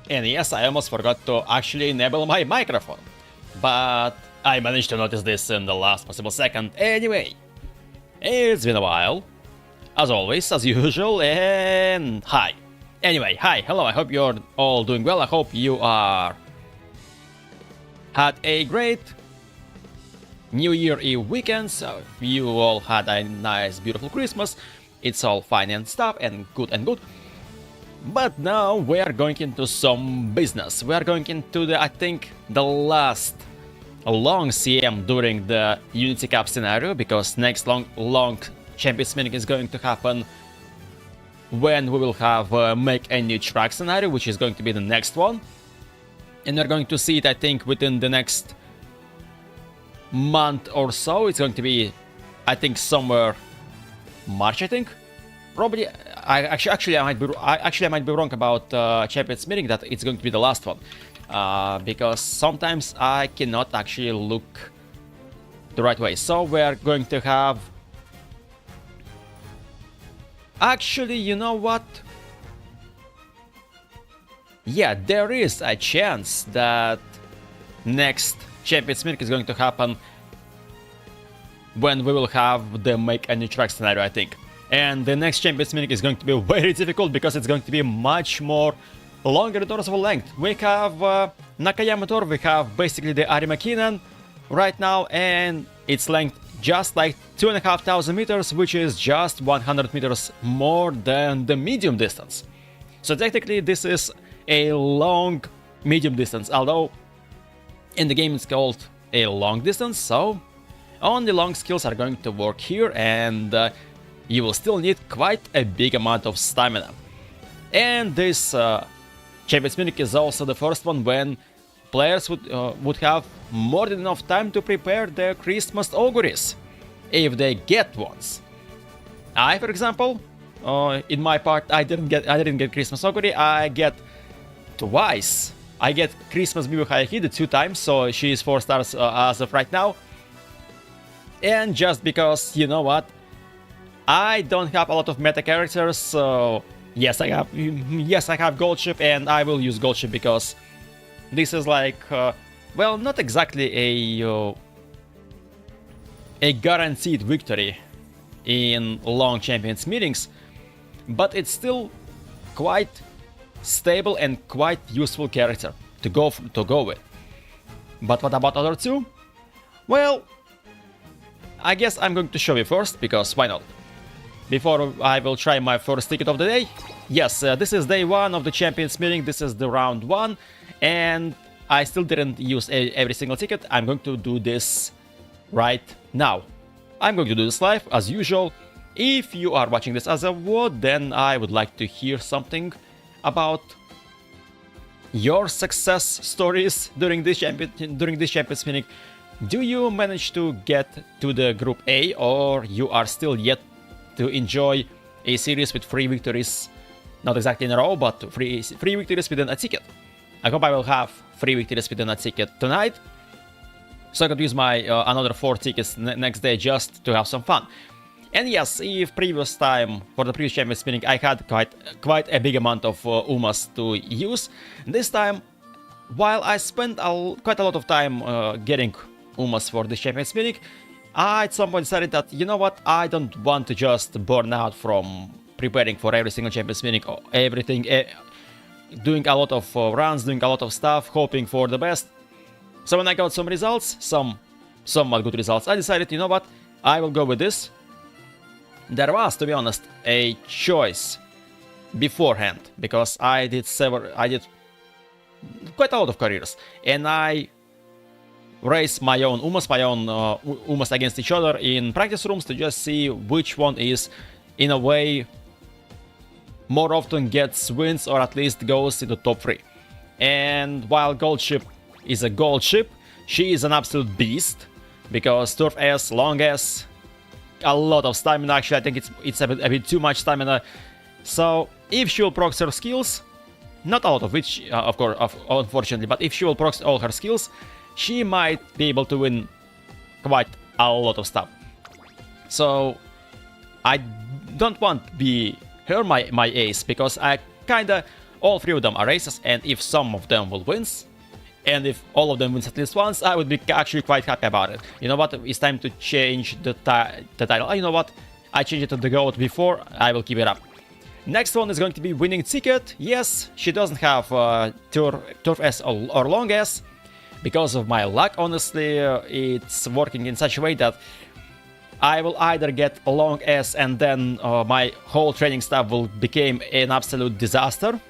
And yes, I almost forgot to actually enable my microphone. But I managed to notice this in the last possible second anyway. It's been a while. As always, as usual, and hi. Anyway, hi, hello, I hope you're all doing well. I hope you had a great New Year Eve weekend. So you all had a nice, beautiful Christmas. It's all fine and stuff and good and good. But now we are going into some business. We are going into the, I think, the last long CM during the Unity Cup scenario, because next long Champions Meeting is going to happen when we will have make a new track scenario, which is going to be the next one. And we're going to see it, I think, within the next month or so. It's going to be, I think, somewhere March, I think. Probably, I might be wrong about Champions Meeting, that it's going to be the last one. Because sometimes I cannot actually look the right way. So we're going to have... Actually, you know what? Yeah, there is a chance that next Champions Meeting is going to happen when we will have the make a new track scenario, I think. And the next Champions Meeting is going to be very difficult because it's going to be much more longer in terms of length. We have Nakayama Tor, we have basically the Arima Kinen right now, and its length just like 2,500 meters, which is just 100 meters more than the medium distance. So technically this is a long medium distance, although in the game it's called a long distance, so only long skills are going to work here, and you will still need quite a big amount of stamina. And this Champions Meeting is also the first one when players would have more than enough time to prepare their Christmas OGURI'S, if they get ones. I, for example, in my part, I didn't get Christmas OGURI. I get twice. I get Christmas Biwa Hayahide 2 times, so she is 4 stars as of right now. And just because, you know what, I don't have a lot of meta characters, so yes, I have Gold Ship, and I will use Gold Ship because this is like, well, not exactly a guaranteed victory in long Champions Meetings, but it's still quite stable and quite useful character to go with. But what about other two? Well, I guess I'm going to show you first, because why not? Before I will try my first ticket of the day. Yes, this is day 1 of the Champions Meeting, this is the round 1, and I still didn't use every single ticket. I'm going to do this right now. I'm going to do this live, as usual. If you are watching this as a VOD, then I would like to hear something about your success stories during this Champions Meeting. Do you manage to get to the Group A, or you are still yet to enjoy a series with 3 victories, not exactly in a row, but 3 victories within a ticket? I hope I will have 3 victories within a ticket tonight, so I could use my another 4 tickets next day just to have some fun. And yes, if for the previous Champions Meeting, I had quite a big amount of Umas to use. This time, while I spent quite a lot of time getting Umas for this Champions Meeting, I at some point decided that, you know what, I don't want to just burn out from preparing for every single Champions Meeting, or everything, doing a lot of runs, doing a lot of stuff, hoping for the best. So when I got some results, somewhat good results, I decided, you know what, I will go with this. There was, to be honest, a choice beforehand, because I did quite a lot of careers, and I race my own Umas against each other in practice rooms to just see which one is, in a way, more often gets wins, or at least goes into top 3. And while Gold Ship is a Gold Ship, she is an absolute beast, because Turf S, Long S, a lot of stamina. Actually, I think it's a bit too much stamina. So if she will proc her skills, not a lot of which, of course, unfortunately, but if she will proc all her skills, she might be able to win quite a lot of stuff. So I don't want to be her my ace, because I kinda all 3 of them are aces, and if some of them will wins, and if all of them wins at least once, I would be actually quite happy about it. You know what? It's time to change the title. You know what? I changed it to the GOAT before. I will keep it up. Next one is going to be winning ticket. Yes, she doesn't have Turf S or Long S. Because of my luck, honestly, it's working in such a way that I will either get a Long S and then my whole training staff will become an absolute disaster,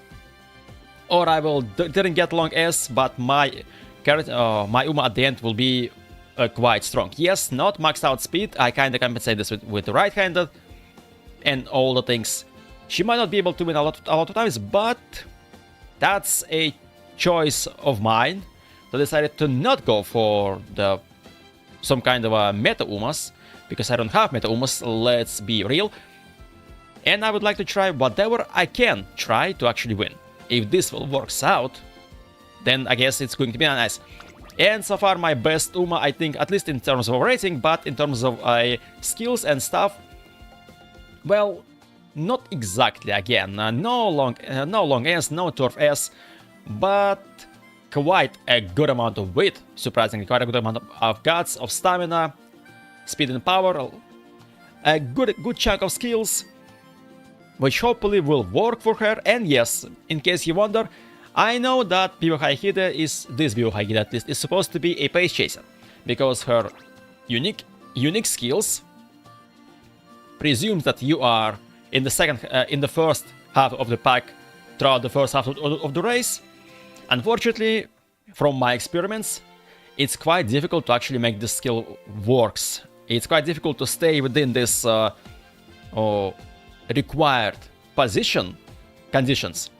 or I will didn't get Long S, but my Uma at the end will be quite strong. Yes, not maxed out speed. I kind of compensate this with the right-handed and all the things. She might not be able to win a lot of times, but that's a choice of mine. So I decided to not go for some kind of a meta Umas, because I don't have meta Umas, let's be real. And I would like to try whatever I can try to actually win. If this works out, then I guess it's going to be nice. And so far my best Uma, I think, at least in terms of rating, but in terms of skills and stuff, well, not exactly again. No long S, no Turf S, but quite a good amount of weight, surprisingly, quite a good amount of guts, of stamina, speed and power, a good chunk of skills, which hopefully will work for her. And yes, in case you wonder, I know that Biwa at least, is supposed to be a pace chaser, because her unique skills presumes that you are in the first half of the pack throughout the first half of the race. Unfortunately, from my experiments, it's quite difficult to actually make this skill works. It's quite difficult to stay within this required conditions.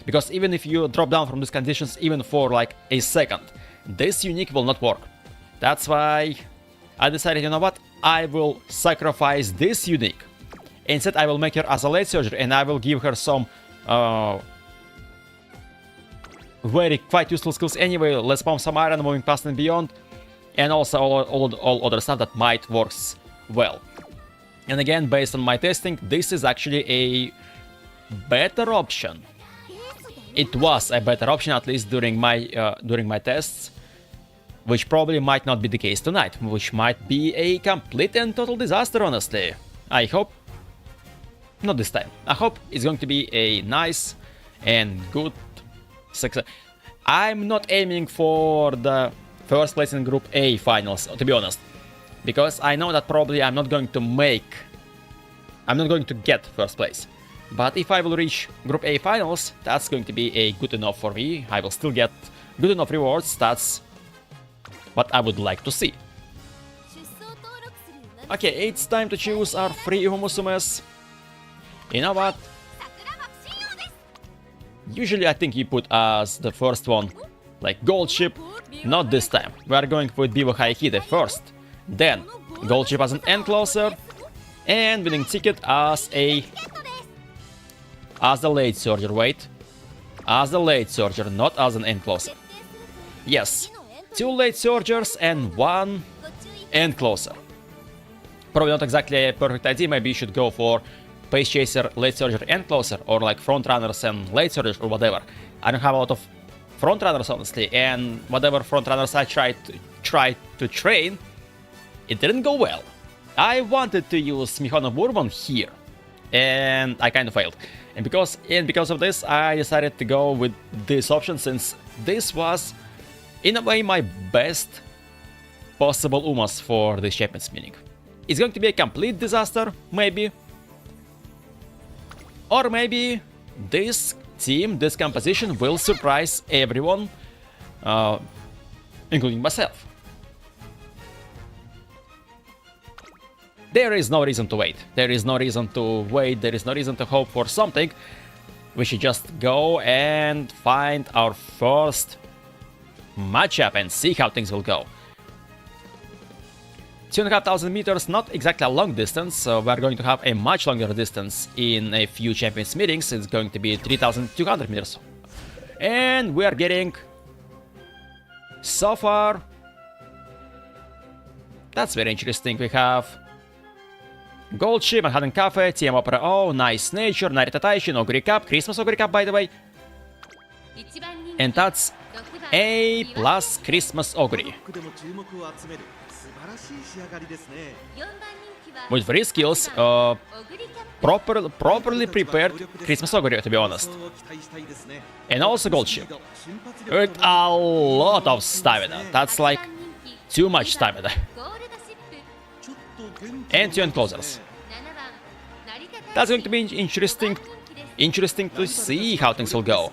Because even if you drop down from these conditions even for like a second, this unique will not work. That's why I decided, you know what, I will sacrifice this unique. Instead, I will make her as a late surger, and I will give her some quite useful skills anyway. Let's pump some iron, moving past and beyond, and also all other stuff that might works well. And again, based on my testing, this is actually a better option. It was a better option, at least during my tests, which probably might not be the case tonight, which might be a complete and total disaster, honestly. I hope not this time. I hope it's going to be a nice and good success. I'm not aiming for the first place in Group A finals, to be honest, because I know that probably I'm not going to get first place. But if I will reach Group A finals, that's going to be a good enough for me. I will still get good enough rewards. That's what I would like to see. Okay, it's time to choose our 3 Umamusumes. You know what? Usually I think you put as the first one, like gold ship. Not this time. We are going with Biwa first. Then gold ship as an encloser, and winning ticket as a late surger. Wait, as the late surger, not as an encloser. Yes, 2 late surgers and 1 encloser. Probably not exactly a perfect idea. Maybe you should go for pace chaser, late surger, encloser, or like front runners and late surgers or whatever. I don't have a lot of front runners, honestly, and whatever front runners I tried to train, it didn't go well. I wanted to use Mihono Bourbon here, and I kind of failed. And because of this, I decided to go with this option, since this was, in a way, my best possible Umas for this Champions meeting. It's going to be a complete disaster, maybe. Or maybe this team, this composition will surprise everyone, including myself. There is no reason to wait. There is no reason to wait. There is no reason to hope for something. We should just go and find our first matchup and see how things will go. 2,500 meters, not exactly a long distance, so we're going to have a much longer distance in a few Champions meetings. It's going to be 3,200 meters. And we are getting, so far, that's very interesting. We have Gold Ship, Manhattan Cafe, TM Opera O, Nice Nature, Narita Taishin, Oguri Cup, Christmas Oguri Cup, by the way, And that's A plus Christmas Oguri. With 3 skills, properly prepared Christmas Oguri, to be honest. And also Gold Ship. With a lot of stamina. That's like too much stamina. And 2 enclosures. That's going to be interesting to see how things will go.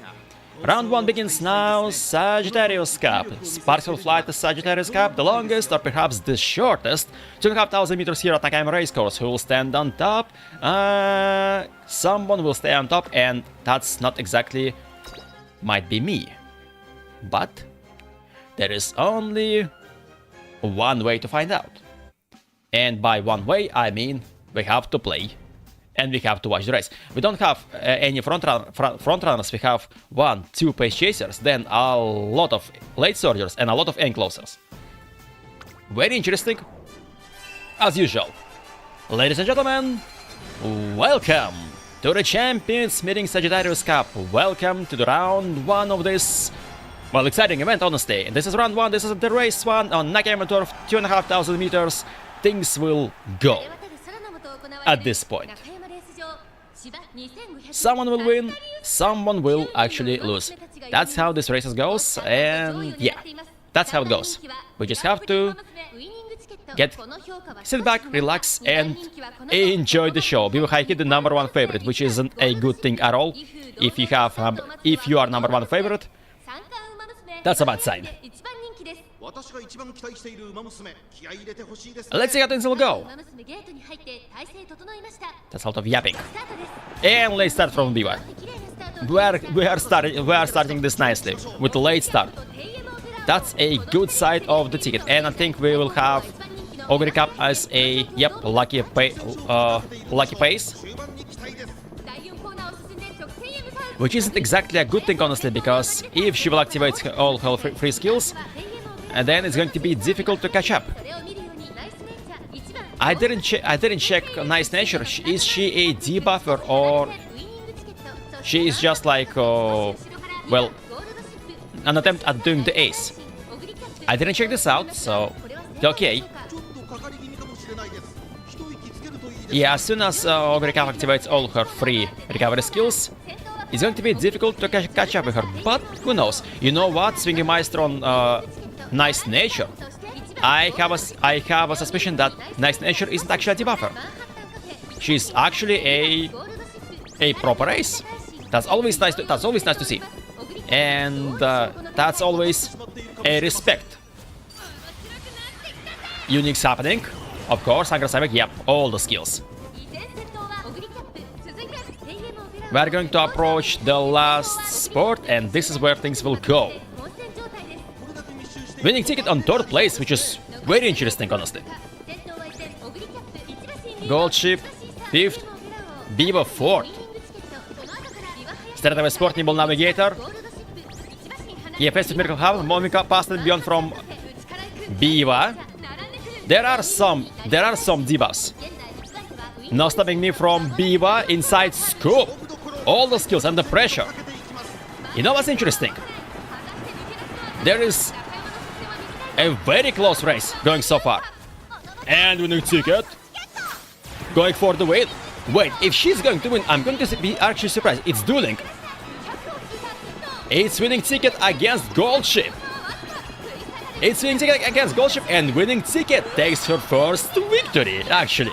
Round 1 begins now. Sagittarius Cup. Sparks will fly to Sagittarius Cup, the longest or perhaps the shortest. 2,500 meters here at Nakayama Racecourse. Who will stand on top? Someone will stay on top, and that's not exactly... might be me. But there is only one way to find out. And by one way, I mean we have to play. And we have to watch the race. We don't have any front runners. We have 1, 2 pace chasers, then a lot of late soldiers and a lot of enclosers. Very interesting, as usual. Ladies and gentlemen, welcome to the Champions Meeting Sagittarius Cup. Welcome to the round 1 of this, well, exciting event, honestly. This is round 1, this is the race 1 on Nakayama Turf, 2,500 meters. Things will go at this point. Someone will win, someone will actually lose. That's how this race goes, and yeah, that's how it goes. We just have to sit back, relax, and enjoy the show. Biwa Haiki, the #1 favorite, which isn't a good thing at all. If you are #1 favorite, that's a bad sign. Let's see how things will go. That's a lot of yapping. And let's start from Biwa. We are starting this nicely with a late start. That's a good side of the ticket, and I think we will have Oguri Cup as a lucky pace, which isn't exactly a good thing, honestly, because if she will activate all her free skills, and then it's going to be difficult to catch up. I didn't check Nice Nature. Is she a debuffer, or she is just like well, an attempt at doing the ace? I didn't check this out, so okay. Yeah, as soon as Oguri Cup activates all her free recovery skills, it's going to be difficult to catch up with her, but who knows? You know what? Swinging Maestro on Nice Nature. I have a suspicion that Nice Nature isn't actually a debuffer. She's actually a proper ace. That's always nice to see, and that's always a respect. Unique's happening, of course. Angra Saibek, yep, all the skills. We're going to approach the last sport, and this is where things will go. Winning ticket on 3rd place, which is very interesting, honestly. Gold Ship 5th, Biwa 4th. Straightaway Sport Nimble Navigator. Yeah, Festive Miracle Hub, moving past and beyond from Biwa. There are some debuffs. No stopping me from Biwa inside Scoop. All the skills and the pressure. You know what's interesting? There is a very close race going so far. And winning ticket. Going for the win. Wait, if she's going to win, I'm going to be actually surprised. It's dueling. It's winning ticket against Gold Ship. It's winning ticket against Gold Ship, and winning ticket takes her first victory, actually.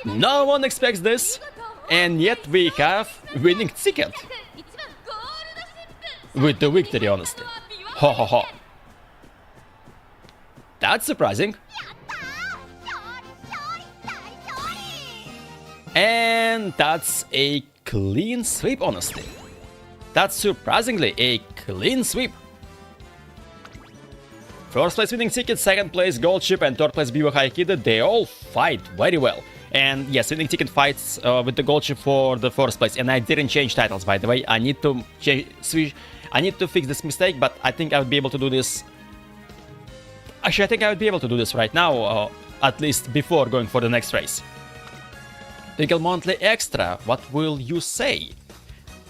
No one expects this, and yet we have winning ticket. With the victory, honestly. Ho ho ho. That's surprising. And that's a clean sweep, honestly. That's surprisingly a clean sweep. 1st place winning ticket, 2nd place Gold Ship, and 3rd place Biwa Haikida. They all fight very well. And yes, winning ticket fights with the Gold Ship for the 1st place. And I didn't change titles, by the way. I need to I need to fix this mistake, but I think I would be able to do this. Actually, I think I would be able to do this right now, at least before going for the next race. Twinkle Monthly Extra, what will you say?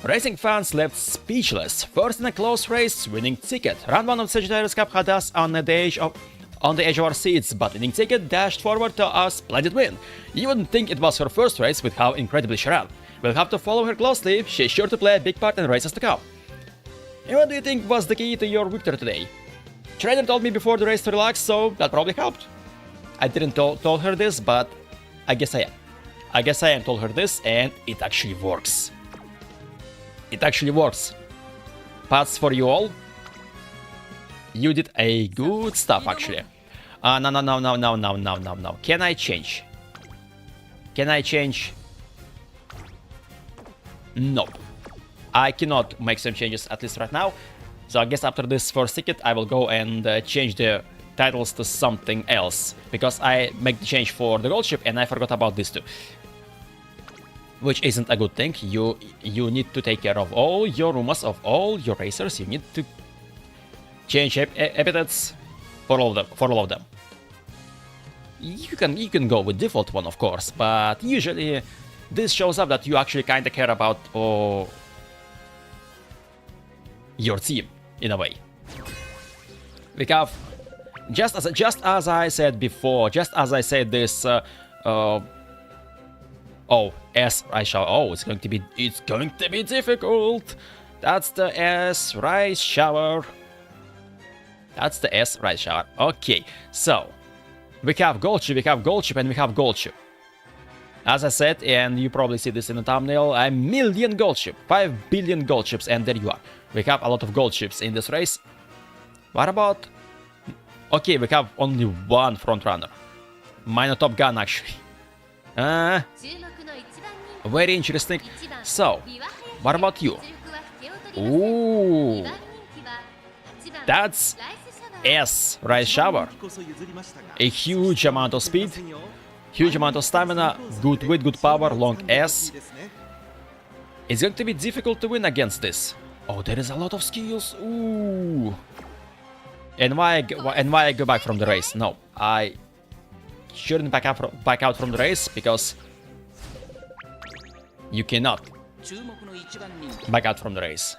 Racing fans left speechless. First in a close race, winning ticket. Round 1 of Sagittarius Cup had us on the edge of our seats, but winning ticket dashed forward to a splendid win. You wouldn't think it was her first race with how incredibly she ran. We'll have to follow her closely. She's sure to play a big part in races to come. And what do you think was the key to your victory today? Trainer told me before the race to relax, so that probably helped. I didn't told her this, but I guess I am. I guess I am told her this, and it actually works. It actually works. Pass for you all. You did a good stuff, actually. No. Can I change? Can I change? Nope. I cannot make some changes, at least right now. So I guess after this first ticket, I will go and change the titles to something else. Because I make the change for the gold ship, and I forgot about this too. Which isn't a good thing. You need to take care of all your Umas, of all your racers. You need to change epithets for all of them. You can go with default one, of course, but usually this shows up that you actually kinda care about your team in a way. We have just as I said before, just as I said this. S rice shower. Oh, it's going to be difficult. That's the S rice shower. That's the S rice shower. Okay, so we have gold ship, and we have gold ship. As I said, and you probably see this in the thumbnail, a million gold ship, 5 billion gold ships, and there you are. We have a lot of gold ships in this race. What about? Okay, we have only one front runner. Minor Top Gun, actually. Very interesting. So, what about you? Ooh, that's S rice shower. A huge amount of speed, huge amount of stamina, good weight, good power, long S. It's going to be difficult to win against this. Oh, there is a lot of skills. Ooh. And why I go back from the race? No, I shouldn't back out from the race because you cannot back out from the race.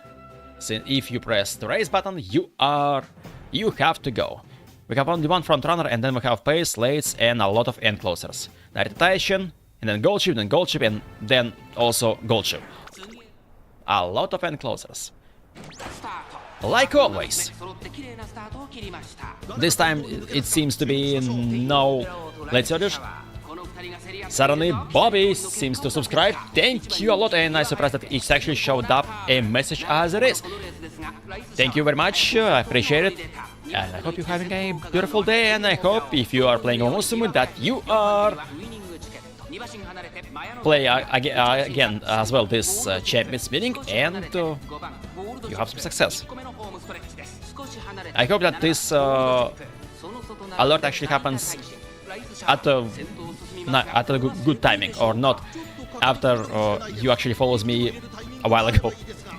So if you press the race button, you have to go. We have only one front runner, and then we have pace, lates, and a lot of end closers. Rotation, and then gold ship, and then also gold ship. A lot of end closers. Like always. This time it seems to be no late surges. Suddenly Bobby seems to subscribe. Thank you a lot, and I'm surprised that it actually showed up a message as it is. Thank you very much, I appreciate it. And I hope you're having a beautiful day, and I hope if you are playing Umamusume that you are play again as well this champions meeting, and you have some success. I hope that this alert actually happens at a good timing, or not after you actually follows me a while ago,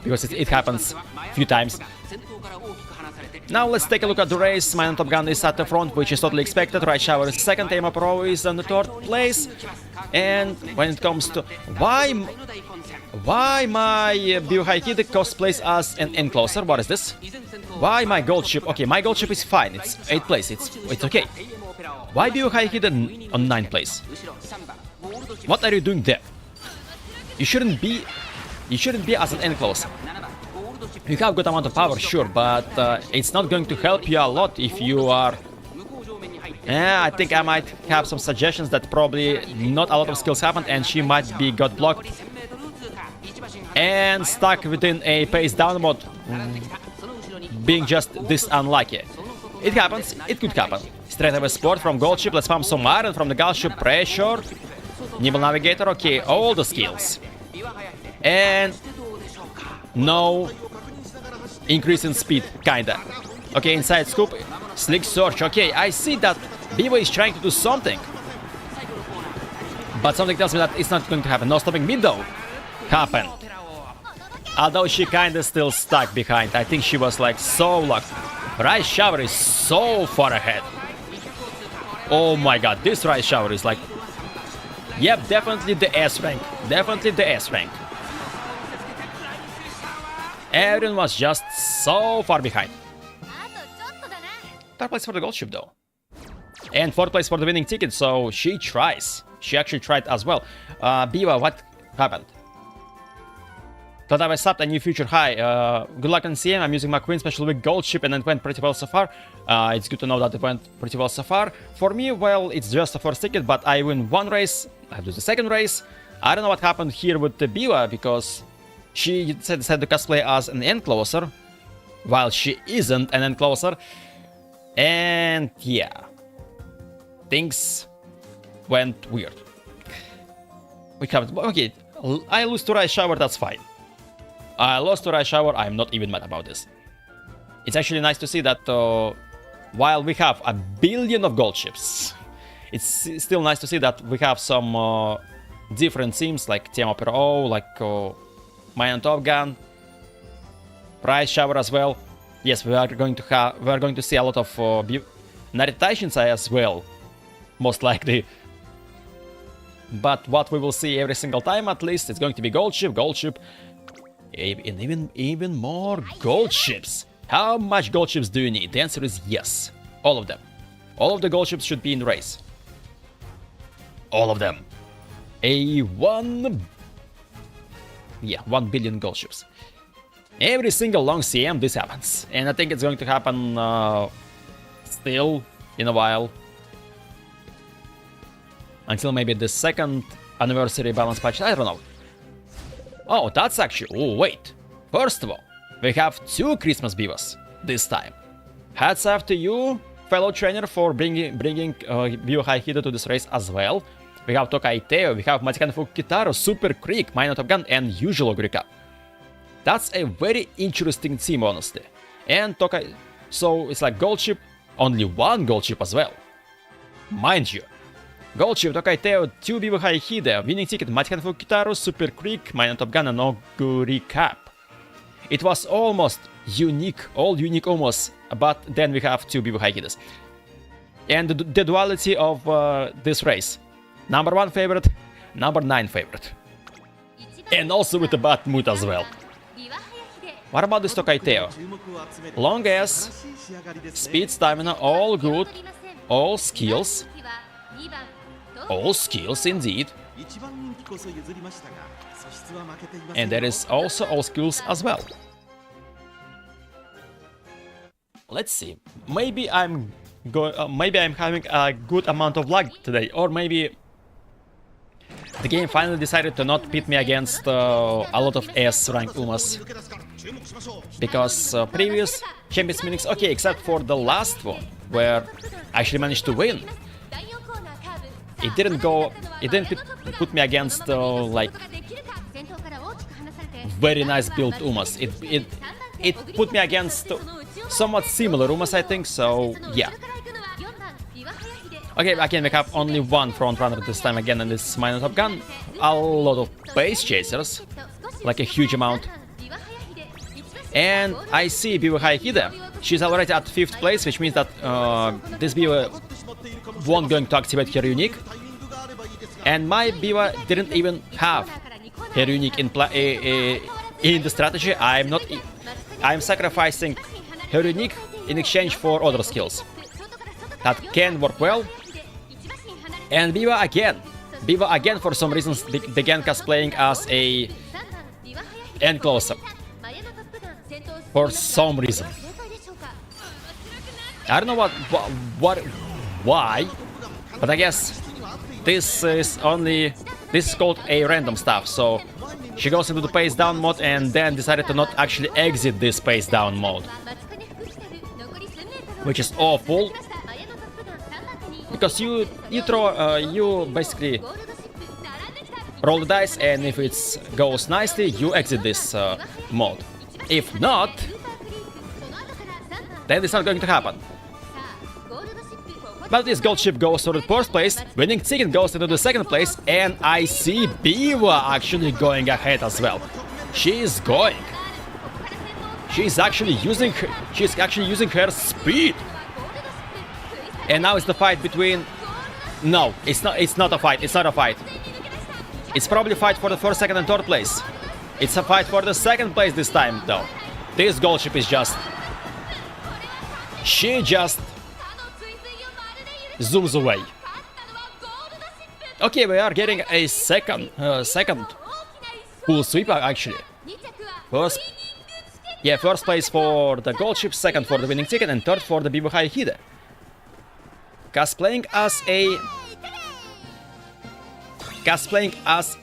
because it happens a few times. Now let's take a look at the race. Minor Top Gun is at the front, which is totally expected. Right Shower is second, Arima Pro is on the third place. And when it comes to why my Biwa Kid cosplays as an encloser, what is this? Why my gold ship? Okay, my gold ship is fine. It's 8th place. It's okay. Why Biwa Kid on 9th place? What are you doing there? You shouldn't be as an encloser. You have good amount of power, sure, but it's not going to help you a lot if you are... I think I might have some suggestions that probably not a lot of skills happened, and she might be got blocked and stuck within a pace down mode, being just this unlucky. It happens, it could happen. Straight away sport from gold ship, let's pump some iron from the gold ship, pressure, Nimble Navigator, okay, all the skills. And no increase in speed, kinda. Okay, inside scoop, slick search, okay, I see that Biwa is trying to do something. But something tells me that it's not going to happen. No stopping mid though. Happened. Although she kinda still stuck behind. I think she was like so locked. Rice Shower is so far ahead. Oh my god, this Rice Shower is like... Yep, definitely the S rank. Definitely the S rank. Everyone was just so far behind. Third place for the gold ship though. And fourth place for the winning ticket, so she tries. She actually tried as well. Biwa, what happened? Thought I stopped a new future high. Good luck on CM. I'm using my Queen special week gold ship and it went pretty well so far. It's good to know that it went pretty well so far. For me, well, it's just a first ticket, but I win one race. I lose the second race. I don't know what happened here with the Biwa because she decided to cosplay as an encloser, while she isn't an encloser. And yeah, things went weird. We haven't. Okay, I lose to Rise Shower, that's fine. I lost to Rise Shower, I'm not even mad about this. It's actually nice to see that while we have a billion of gold ships, it's still nice to see that we have some different teams like Team Opera O, like Mine and Top Gun, Rise Shower as well. Yes, we are going to see a lot of Narita Shinsai as well, most likely. But what we will see every single time, at least, it's going to be gold ship, and even more gold ships. How much gold ships do you need? The answer is yes, all of them. All of the gold ships should be in the race. All of them. 1 billion gold ships. Every single long CM this happens, and I think it's going to happen still in a while. Until maybe the second anniversary balance patch, I don't know. Oh, that's actually... Oh, wait. First of all, we have 2 Christmas Biwas this time. Hats off to you, fellow trainer, for bringing Biwa Haihida to this race as well. We have Tokai Teo, we have Matikan Fukitaro, Super Creek, Mine Top Gun, and usual Ogurika. That's a very interesting team, honestly. And Tokai... So, it's like gold ship, only 1 gold ship as well. Mind you. Gold ship, Tokai Teo, 2 Biwa Haihida, winning ticket, Matikan Fukitaro, Super Creek, Mine Top Gun, and Ogurika. It was almost unique, all unique almost, but then we have 2 Biwa Haihidas. And the duality of this race. Number 1 favorite, number 9 favorite. And also with the bad mood as well. What about this Tokai Teo? Long ass, speed, stamina, all good, all skills. All skills indeed. And there is also all skills as well. Let's see. Maybe I'm having a good amount of luck today, or maybe the game finally decided to not pit me against a lot of S rank Umas. Because previous Champions meetings, okay, except for the last one, where I actually managed to win. It didn't put me against like very nice built Umas. It put me against somewhat similar Umas, I think, so yeah. Okay, I can make up only 1 front runner this time again, and this Mine Top Gun. A lot of base chasers, like a huge amount. And I see Biwa Haihida. She's already at 5th place, which means that this Biwa won't going to activate her unique. And my Biwa didn't even have her unique in the strategy. I'm sacrificing her unique in exchange for other skills. That can work well. And Biwa again for some reasons began cosplaying as a encloser. For some reason. I don't know why, but I guess this is called a random stuff, so she goes into the pace down mode and then decided to not actually exit this pace down mode. Which is awful. Because you basically roll the dice, and if it goes nicely, you exit this mode. If not, then it's not going to happen. But this gold ship goes to the 4th place, winning ticket goes into the 2nd place, and I see Biwa actually going ahead as well. She's going. She's actually using her speed. And now it's the fight between... No, it's not a fight. It's probably a fight for the 1st, 2nd, and 3rd place. It's a fight for the 2nd place this time, though. This gold ship is just... She just zooms away. Okay, we are getting a second full sweep actually. First place for the gold ship, second for the winning ticket, and third for the Biwa Hide. Cosplaying as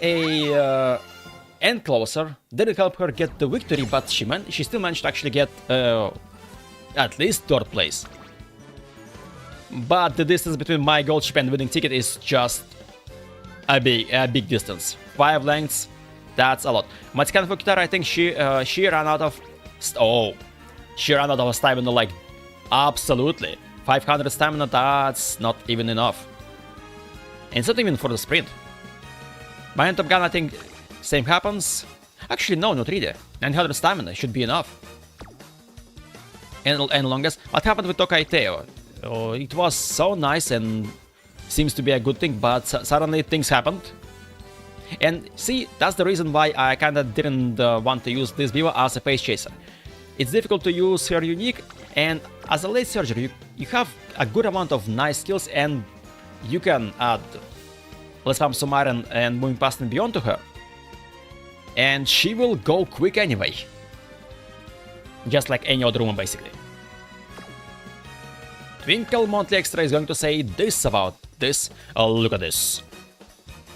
a end closer didn't help her get the victory, but she still managed to actually get at least third place. But the distance between my gold ship and winning ticket is just a big distance. 5 lengths, that's a lot. Matsukan Fukitara, I think she ran out of stamina, like, absolutely. 500 stamina, that's not even enough. And it's not even for the sprint. By Top Gun, I think same happens. Actually, no, not really. 900 stamina should be enough. And longest. What happened with Tokai Teo? Oh, it was so nice and seems to be a good thing, but suddenly things happened. And see, that's the reason why I kinda didn't want to use this Biwa as a pace chaser. It's difficult to use her unique, and as a late surger, you have a good amount of nice skills, and you can add Let's Pump Sumaran and Moving Past and Beyond to her. And she will go quick anyway. Just like any other woman, basically. Twinkle Monthly Extra is going to say this about this. Oh, look at this.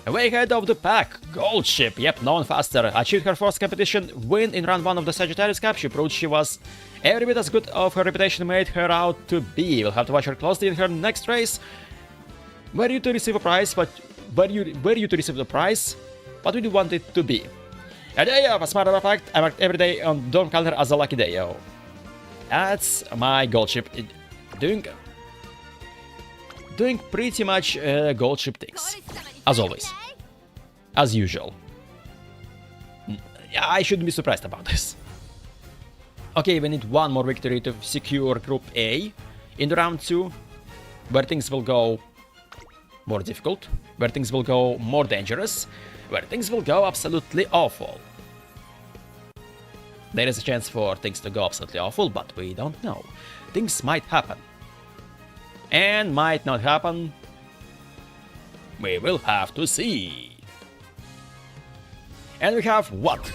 Way ahead of the pack, gold ship, yep, known faster, achieved her first competition win in round 1 of the Sagittarius Cup. She proved she was every bit as good of her reputation made her out to be. We'll have to watch her closely in her next race. Were you to receive a prize, but were you to receive the prize? What would you want it to be? A day of a smart fact, I marked every day on Dawn calendar as a lucky day, yo. That's my gold ship. Doing pretty much gold ship things. As always. As usual. I shouldn't be surprised about this. Okay, we need one more victory to secure Group A in round 2, where things will go more difficult, where things will go more dangerous, where things will go absolutely awful. There is a chance for things to go absolutely awful, but we don't know. Things might happen. And might not happen. We will have to see. And we have what?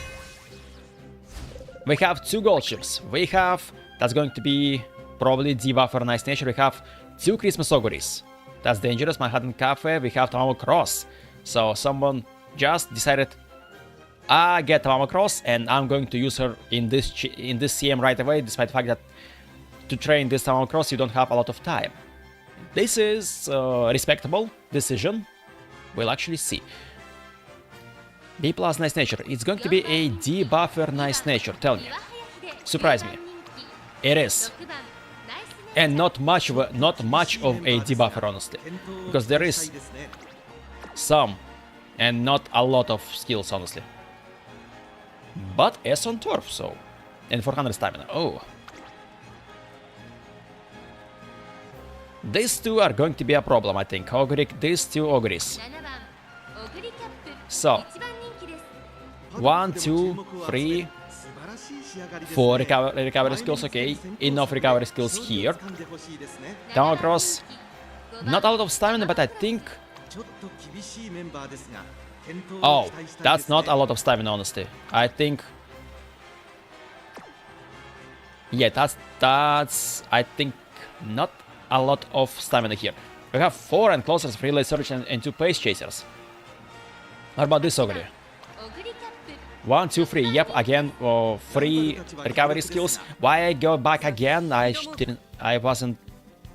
We have 2 gold ships. We have, that's going to be probably Diva for Nice Nature. We have 2 Christmas Auguries. That's dangerous. Manhattan Cafe. We have Tamamo Cross. So someone just decided, I get Tamamo Cross and I'm going to use her in this CM right away, despite the fact that to train this Tamamo Cross you don't have a lot of time. This is a respectable decision. We'll actually see. B plus Nice Nature. It's going to be a debuffer Nice Nature, tell me. Surprise me. It is. And not much of a debuffer, honestly. Because there is some and not a lot of skills, honestly. But S on turf, so. And 400 stamina. Oh. These 2 are going to be a problem, I think. These 2 OGURI'S. So, 1, 2, 3, 4 recovery skills, okay. Enough recovery skills here. Down across. Not a lot of stamina, but I think... Oh, that's not a lot of stamina, honestly. I think... Yeah, that's I think, not a lot of stamina here. We have 4 and closers, 3 late search and 2 pace chasers. What about this Oguri? 1, 2, 3. Yep, again, 3 recovery skills. Why I go back again? I wasn't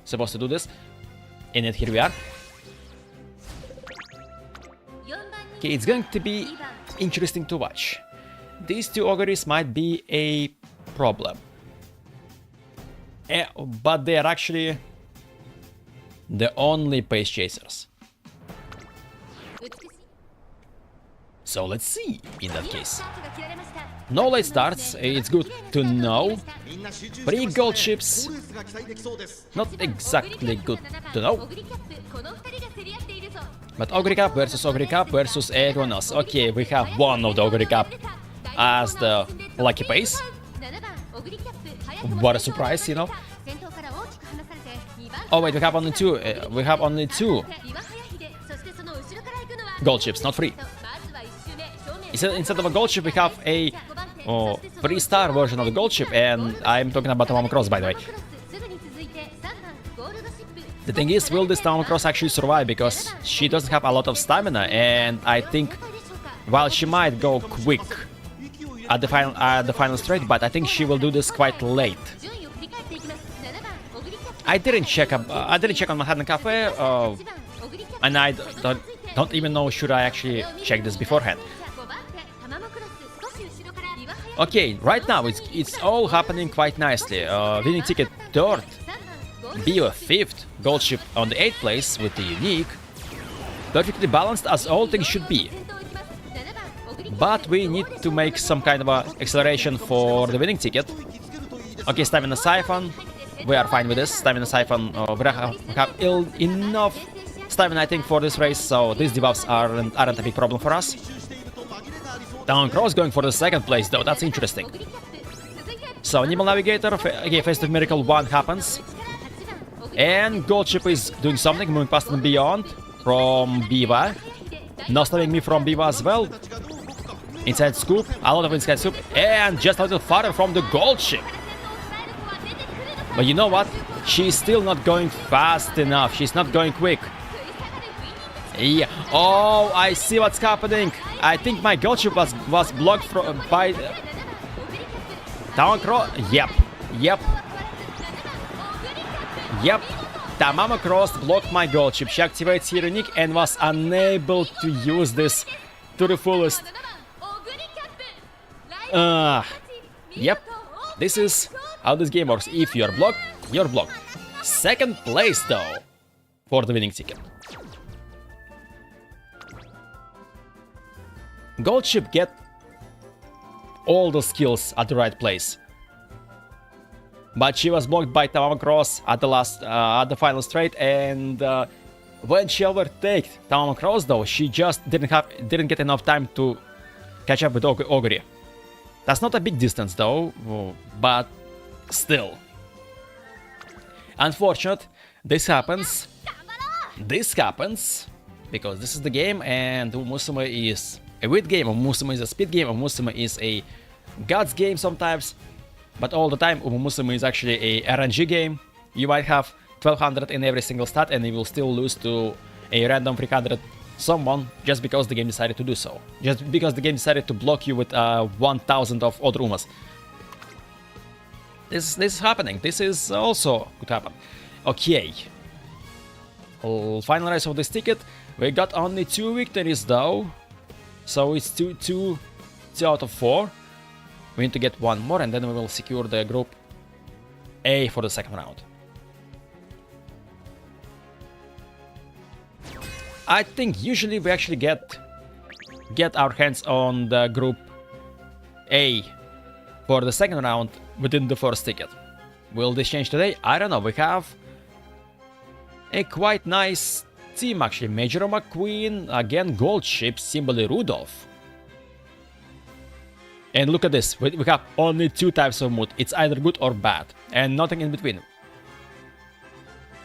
supposed to do this. And yet here we are. Okay, it's going to be interesting to watch. These 2 OGURI'S might be a problem. But they are actually the only pace chasers. So let's see, in that case. No late starts, it's good to know. 3 gold ships, not exactly good to know. But Oguri Cup versus everyone else. Okay, we have one of the Oguri Cup as the lucky pace. What a surprise, you know. Oh wait, we have only two. We have only two gold chips, not three. Instead of a gold chip, we have a 3-star version of the gold chip, and I'm talking about Umamusume, by the way. The thing is, will this Umamusume actually survive, because she doesn't have a lot of stamina, and I think while she might go quick at the final straight, but I think she will do this quite late. I didn't check on Manhattan Cafe, and I don't even know should I actually check this beforehand. Okay, right now it's all happening quite nicely. Winning ticket 3rd, Biwa 5th, gold chip on the 8th place with the unique. Perfectly balanced as all things should be. But we need to make some kind of a acceleration for the winning ticket. Okay, stamina siphon. We are fine with this. Stamina siphon. We have enough stamina, I think, for this race, so these debuffs aren't a big problem for us. Down Cross going for the 2nd place, though. That's interesting. So, Nimble Navigator, okay, Face of Miracle 1 happens. And Gold Chip is doing something, moving past and beyond from Biwa. No stopping me from Biwa as well. Inside Scoop, a lot of inside Scoop, and just a little farther from the Gold Chip. But you know what? She's still not going fast enough. She's not going quick. Yeah. Oh, I see what's happening. I think my gold chip was blocked by Town Cross. Yep. Tamama Cross blocked my gold chip. She activates her unique and was unable to use this to the fullest. Yep. This is how this game works. If you're blocked, you're blocked. 2nd place though for the winning ticket. Gold chip get all the skills at the right place, but she was blocked by Tamama Cross at the final straight, and when she overtakes Tamama Cross, though, she just didn't get enough time to catch up with Oguri. That's not a big distance though, but still. Unfortunate, this happens because this is the game, and Umamusume is a weird game. Umamusume is a speed game. Umamusume is a God's game sometimes, but all the time Umamusume is actually a RNG game. You might have 1200 in every single stat and you will still lose to a random 300 someone just because the game decided to do so. Just because the game decided to block you with 1000 of other Umas. This is happening. This is also could happen. Okay. Final race of this ticket. We got only 2 victories though. So it's 2 out of 4. We need to get 1 more and then we will secure the group A for the 2nd round. I think usually we actually get our hands on the group A for the 2nd round within the 1st ticket. Will this change today? I don't know. We have a quite nice team actually. Major McQueen, again gold chip, Simboli Rudolph. And look at this, we have only 2 types of mood. It's either good or bad, and nothing in between.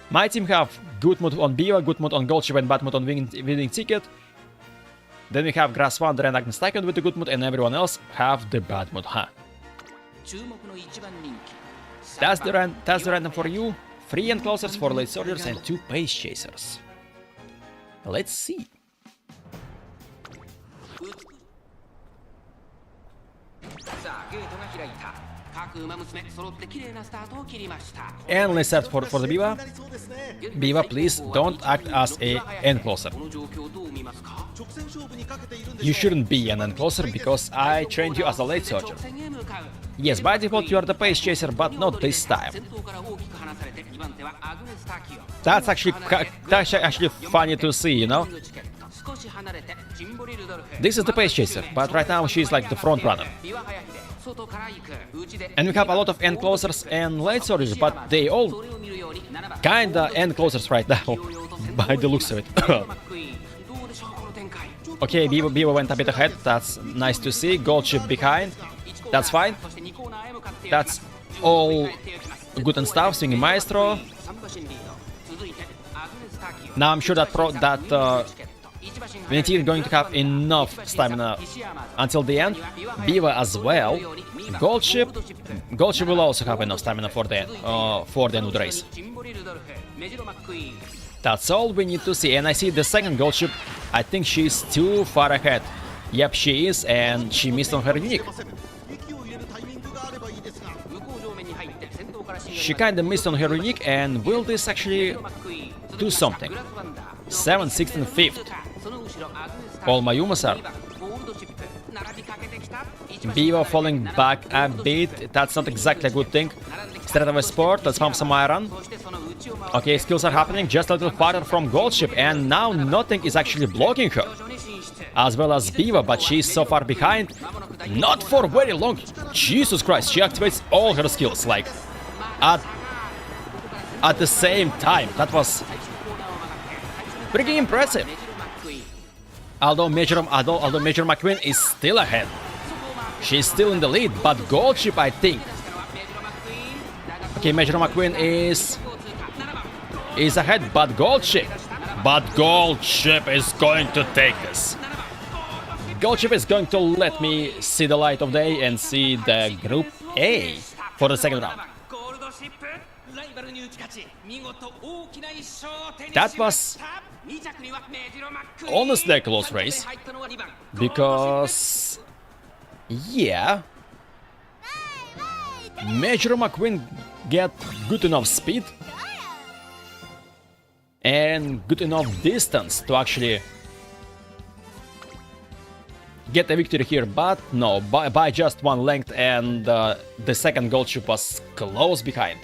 My team have good mood on Biwa, good mood on gold chip, and bad mood on winning ticket. Then we have Grass Wander and Agnes Tycoon with the good mood, and everyone else have the bad mood, huh? That's the random for you. 3 enclosers, 4 late soldiers, and 2 pace chasers. Let's see. And let's start for the Biwa. Biwa, please don't act as a encloser. You shouldn't be an encloser because I trained you as a late soldier. Yes, by default you are the pace chaser, but not this time. That's actually funny to see, you know. This is the pace chaser, but right now she's like the front runner. And we have a lot of enclosers and late soldiers, but they all kinda enclosers right now, by the looks of it. Okay, Biwa went a bit ahead, that's nice to see. Gold chip behind, that's fine. That's all good and stuff, swinging Maestro. Now I'm sure that Venetian is going to have enough stamina until the end. Biwa as well. Gold ship will also have enough stamina for the end of the race. That's all we need to see. And I see the second gold ship. I think she's too far ahead. Yep, she is, and she missed on her unique. She kinda missed on her unique, and will this actually do something? 7th, 6th, and 5th. All my Umas are. Biwa falling back a bit. That's not exactly a good thing. Straight away sport. Let's pump some iron. Okay, skills are happening just a little farther from gold ship, and now nothing is actually blocking her. As well as Biwa, but she's so far behind. Not for very long. Jesus Christ, she activates all her skills, like, at the same time. That was pretty impressive. Although Major McQueen is still ahead. She's still in the lead, but gold ship, I think. Okay, Major McQueen is ahead, but gold ship is going to take this. Gold ship is going to let me see the light of day and see the Group A for the second round. That was honestly a close race, because, yeah, Major McQueen get good enough speed and good enough distance to actually get a victory here, but no, by just one length, and the second gold ship was close behind.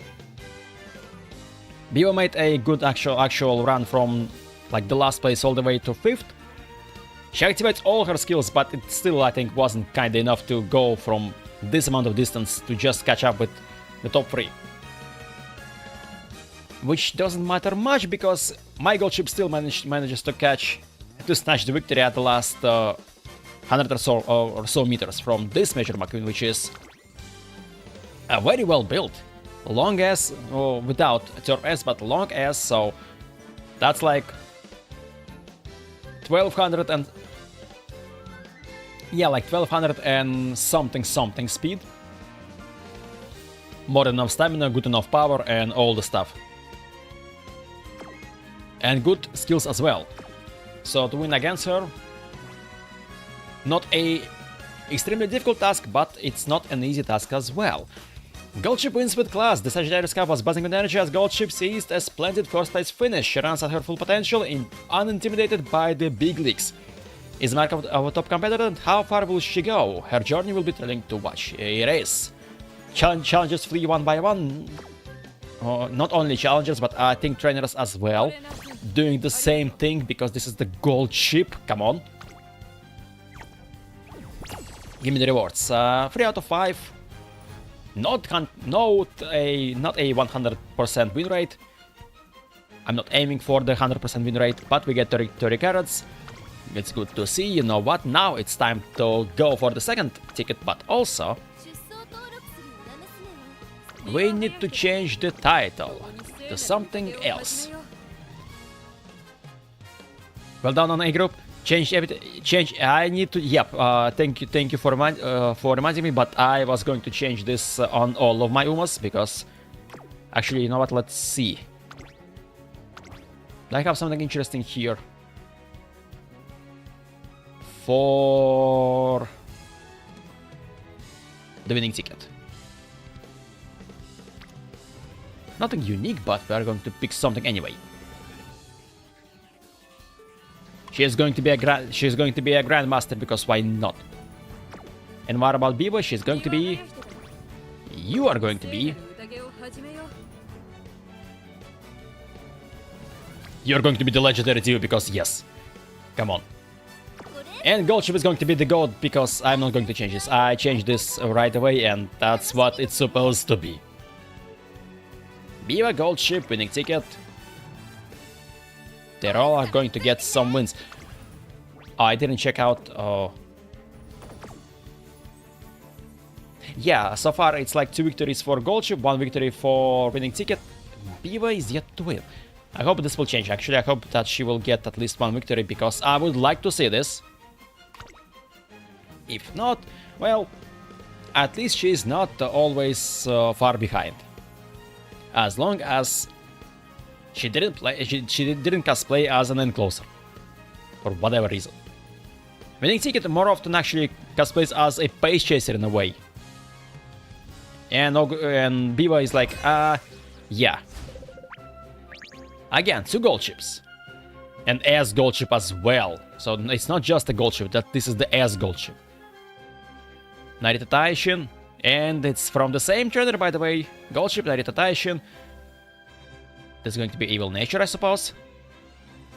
Biwa made a good actual run from like the last place all the way to 5th. She activates all her skills, but it still, I think, wasn't kinda enough to go from this amount of distance to just catch up with the top 3. Which doesn't matter much, because my gold ship still manages to snatch the victory at the last 100 or so meters from this Major McQueen, which is a very well built. Long as, without turf S, but long as, so that's like 1200 and, yeah, like 1200 and something speed. More than enough stamina, good enough power, and all the stuff. And good skills as well. So to win against her, not a extremely difficult task, but it's not an easy task as well. Gold ship wins with class. The Sagittarius Cup was buzzing with energy as gold ship seized a splendid first place finish. She runs at her full potential, unintimidated by the big leagues. Is Mark of a top competitor, and how far will she go? Her journey will be thrilling to watch. A race. Challengers flee one by one. Not only challengers, but I think trainers as well, doing the same thing, because this is the gold ship. Come on. Give me the rewards. 3 out of 5. Not a 100% win rate. I'm not aiming for the 100% win rate, but we get 30 carats. It's good to see. You know what? Now it's time to go for the second ticket, but also we need to change the title to something else. Well done on A group. Change everything. Change. I need to. Yep. Thank you for reminding me. But I was going to change this on all of my Umas, because actually, you know what? Let's see. I have something interesting here for the winning ticket. Nothing unique, but we are going to pick something anyway. She is going to be a grandmaster, because why not? And what about Biwa? She's going to be. You are going to be. You're going to be the legendary duo, because yes. Come on. And gold ship is going to be the gold, because I'm not going to change this. I changed this right away, and that's what it's supposed to be. Biwa gold ship winning ticket. They all are going to get some wins. I didn't check out. Yeah, so far it's like 2 victories for gold ship, 1 victory for winning ticket. Biwa is yet to win. I hope this will change. Actually, I hope that she will get at least 1 victory, because I would like to see this. If not, well, at least she's not always far behind. As long as she didn't play, she didn't cosplay as an encloser for whatever reason. Winning ticket more often actually cosplays as a pace chaser in a way. And Biwa is like, yeah. Again, 2 gold ships. And S gold ship as well. So it's not just a gold ship, this is the S gold ship. Narita Taishin. And it's from the same trainer, by the way. Gold ship, Narita Taishin. This is going to be Evil Nature, I suppose.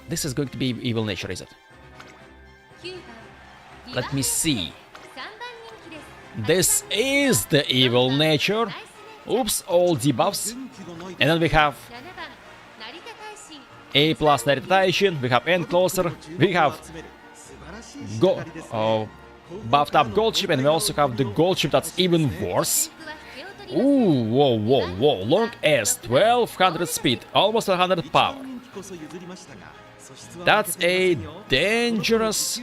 This is going to be Evil Nature, is it? Let me see. This is the Evil Nature. Oops, all debuffs. And then we have A plus Narita Taishin, we have Encloser, we have buffed up gold ship, and we also have the gold ship that's even worse. Ooh, whoa, whoa, whoa, long S, 1200 speed, almost 100 power. That's a dangerous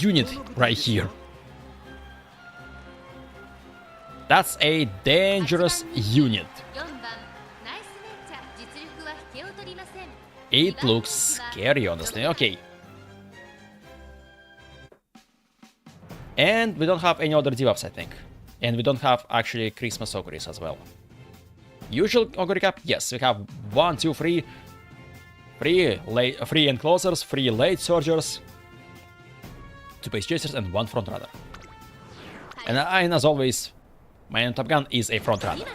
unit right here. That's a dangerous unit. It looks scary, honestly. Okay. And we don't have any other debuffs, I think. And we don't have actually Christmas OGURI'S as well. Usual OGURI cap, yes, we have 1, 2, 3 enclosers, 3 late surgers, 2 pace chasers, and 1 front runner. And as always, my Top Gun is a front runner.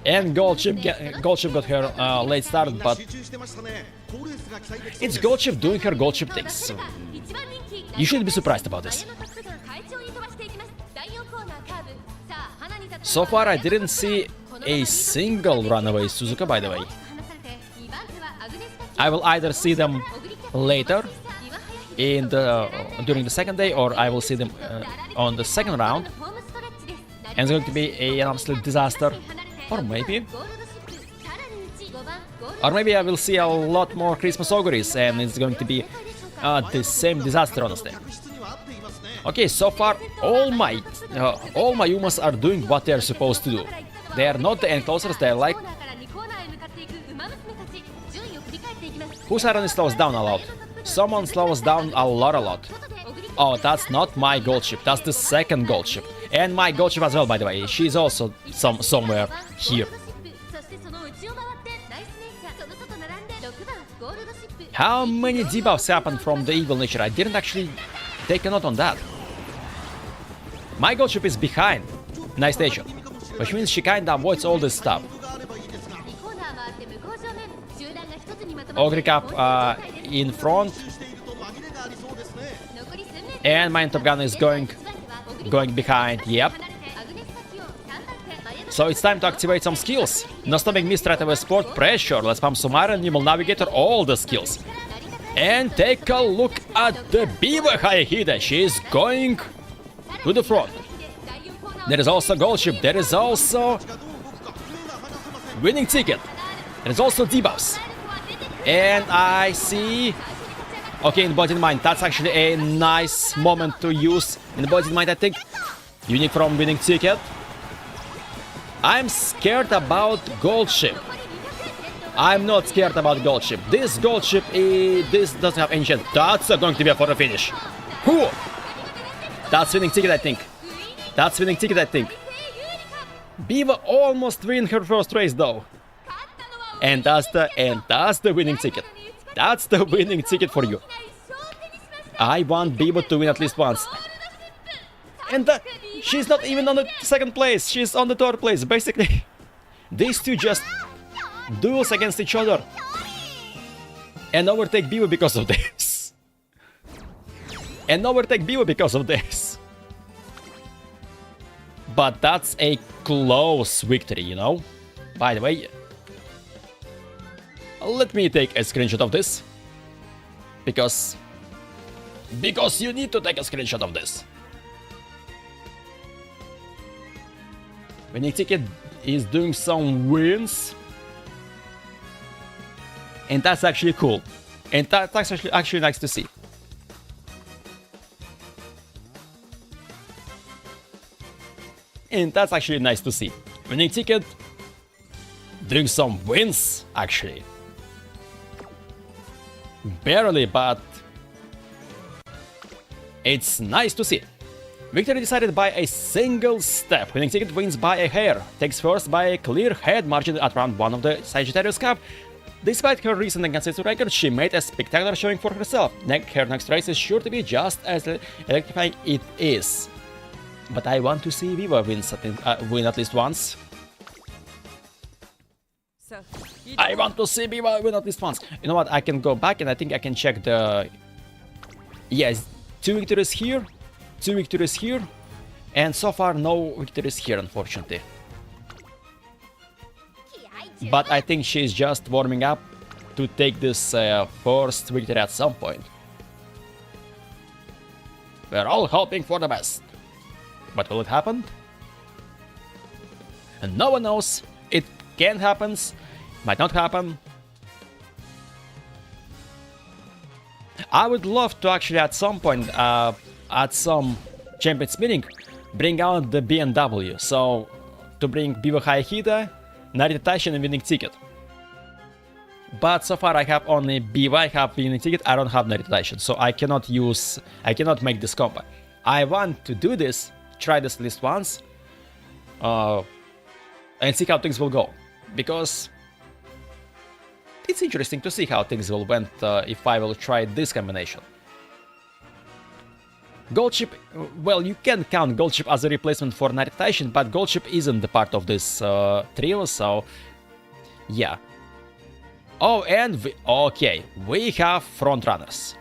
And Gold Ship got her late start, but it's Gold Ship doing her Gold Ship things. So you shouldn't be surprised about this. So far, I didn't see a single runaway Suzuka, by the way. I will either see them later during the second day, or I will see them on the second round. And it's going to be an absolute disaster. Or maybe I will see a lot more Christmas OGURI'S, and it's going to be the same disaster, honestly. Okay, so far all my Umas are doing what they are supposed to do. They are not the enclosers, they are like... Whose iron slows down a lot? Someone slows down a lot. Oh, that's not my gold ship, that's the second gold ship. And my gold ship as well, by the way, she's also somewhere here. How many debuffs happened from the Evil Nature? I didn't actually take a note on that. My gold ship is behind Night Station, which means she kinda avoids all this stuff. OGURI Cap in front. And my Top Gun is going behind, yep. So it's time to activate some skills. No stopping me straight away, sport pressure. Let's pump some iron, Nimble Navigator, all the skills. And take a look at the Biwa Hayahida. She is going to the front. There is also gold ship. There is also winning ticket. There is also debuffs. And I see... Okay, Embodied Mind, that's actually a nice moment to use Embodied Mind, I think. Unique from winning ticket. I'm scared about gold ship. I'm not scared about gold ship. This gold ship, this doesn't have any chance. That's going to be a photo finish. Whew. That's winning ticket, I think. That's winning ticket, I think. Biwa almost win her first race, though. And that's the winning ticket. That's the winning ticket for you. I want Biwa to win at least once. And she's not even on the second place. She's on the third place. Basically, these two just duels against each other. And overtake Biwa because of this. And overtake Biwa because of this. But that's a close victory, you know? By the way, let me take a screenshot of this. Because you need to take a screenshot of this. Winning ticket is doing some wins. And that's actually cool. And that's actually nice to see. And that's actually nice to see. Winning ticket doing some wins, actually. Barely, but it's nice to see. Victory decided by a single step. Winning ticket wins by a hair. Takes first by a clear head margin at round 1 of the Sagittarius Cup. Despite her recent and consistent record, she made a spectacular showing for herself. Her next race is sure to be just as electrifying it is. But I want to see Biwa win at least once. I want to see Biwa win at least once. You know what? I can go back and I think I can check the... Yes, 2 victories here, 2 victories here, and so far no victories here, unfortunately. But I think she's just warming up to take this first victory at some point. We're all hoping for the best. But will it happen? And no one knows. It can happen, might not happen. I would love to actually at some point, at some Champions meeting, bring out the BMW. So, to bring Biwa Hayahida, Narita and winning ticket. But so far I have only Biwa, I have winning ticket, I don't have Narita, so I cannot make this combo. I want to do this, try this at least once, and see how things will go. Because it's interesting to see how things will went if I will try this combination. Gold chip, well, you can count gold chip as a replacement for Narita, but gold chip isn't the part of this trio, so yeah. Oh, and we have front runners.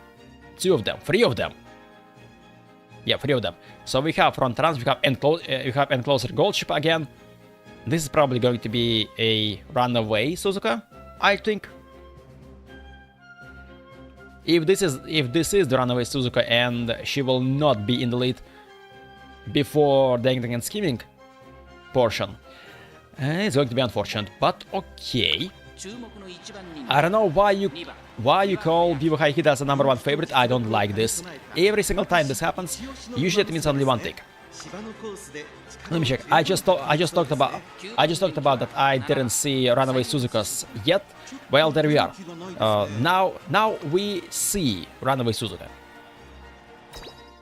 2 of them, 3 of them. Yeah, 3 of them. So we have front runners, we have encloser gold chip again. This is probably going to be a runaway Suzuka, I think. If this is the runaway Suzuka and she will not be in the lead before the angling and skimming portion, it's going to be unfortunate, but okay. I don't know why you call Biwa Hayahida as a #1 favorite. I don't like this. Every single time this happens, usually it means only one take. Let me check. I just talked about that I didn't see runaway Suzukas yet. Well, there we are. Now we see runaway Suzuka.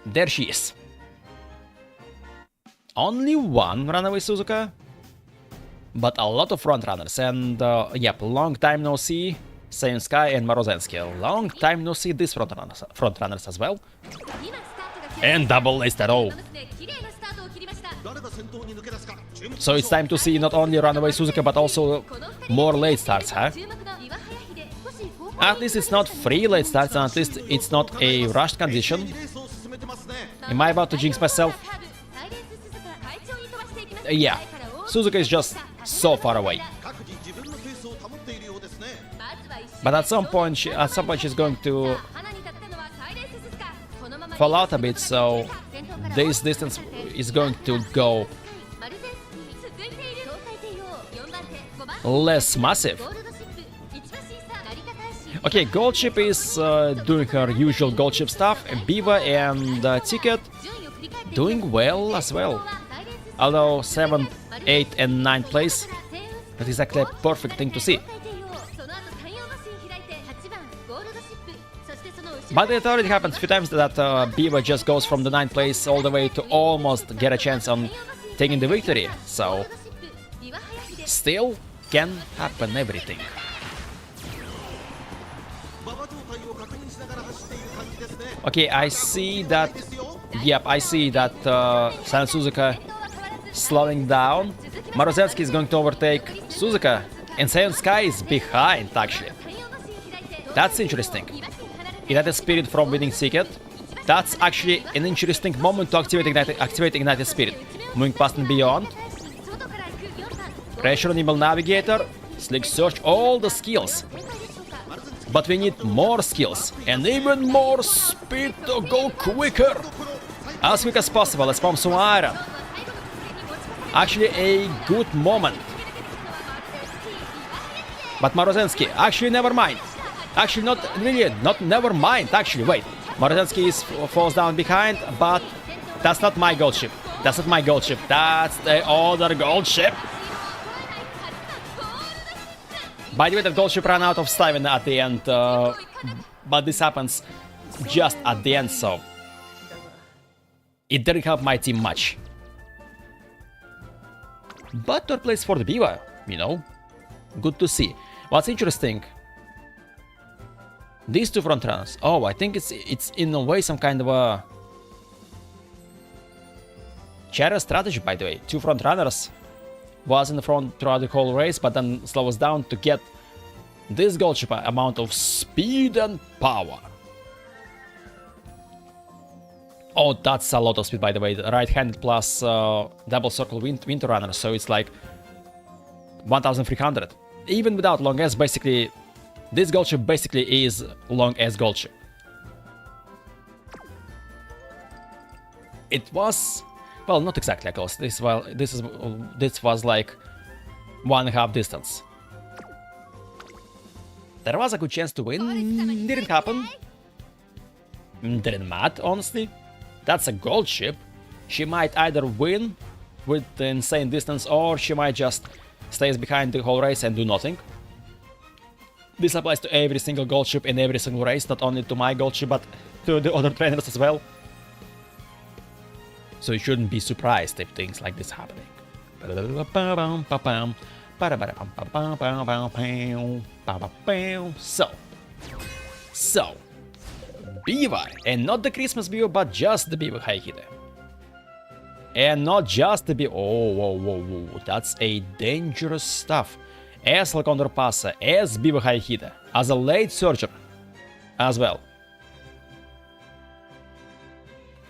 There she is. Only one runaway Suzuka, but a lot of front runners. And yep, long time no see Saiyan Sky and Marozensky. Long time no see these front runners as well. And double laced at all. So it's time to see not only runaway Suzuka but also more late starts, huh? At least it's not 3 late starts, and at least it's not a rushed condition. Am I about to jinx myself? Yeah, Suzuka is just so far away. But at some point she's going to fall out a bit, so this distance is going to go less massive. Okay, gold chip is doing her usual gold chip stuff, and Biwa and Ticket doing well as well. Although 7th, 8th and 9th place, that is actually a perfect thing to see. But it already happens a few times that Biwa just goes from the 9th place all the way to almost get a chance on taking the victory, so still can happen everything. Okay, I see that, yep, I see that San Suzuka slowing down. Marozensky is going to overtake Suzuka, and Saiyan Sky is behind, actually. That's interesting. Ignited Spirit from winning ticket. That's actually an interesting moment to activate Ignited Spirit. Moving past and beyond. Pressure on Nimble Navigator. Slick Search, all the skills. But we need more skills and even more speed to go quicker. As quick as possible. Let's pump some iron. Actually, a good moment. But Morozensky, actually, never mind. Actually, not really, not never mind. Actually, wait. Morozensky falls down behind, but that's not my gold ship. That's not my gold ship. That's the other gold ship. By the way, the gold ship ran out of stamina at the end, but this happens just at the end, so it didn't help my team much. But third place for the Biwa, you know, good to see. What's interesting, these two front runners. Oh, I think it's in a way some kind of a chariot strategy, by the way. Two front runners was in the front throughout the whole race, but then slows down to get this gold ship amount of speed and power. Oh, that's a lot of speed, by the way. Right-handed plus double circle winter runner, so it's like 1300. Even without long S, basically, this gold ship basically is long S gold ship. It was, well, not exactly close. This was like 1.5 distance. There was a good chance to win. Didn't happen. Didn't matter, honestly. That's a gold ship. She might either win with the insane distance, or she might just stays behind the whole race and do nothing. This applies to every single gold ship in every single race, not only to my gold ship, but to the other trainers as well. So you shouldn't be surprised if things like this happening. So, Biwa, and not the Christmas Biwa, but just the Biwa Haikide. And not just the Biwa. Oh, whoa, that's a dangerous stuff. As Laconor Passa, as Biwa Haikide, as a late surger as well.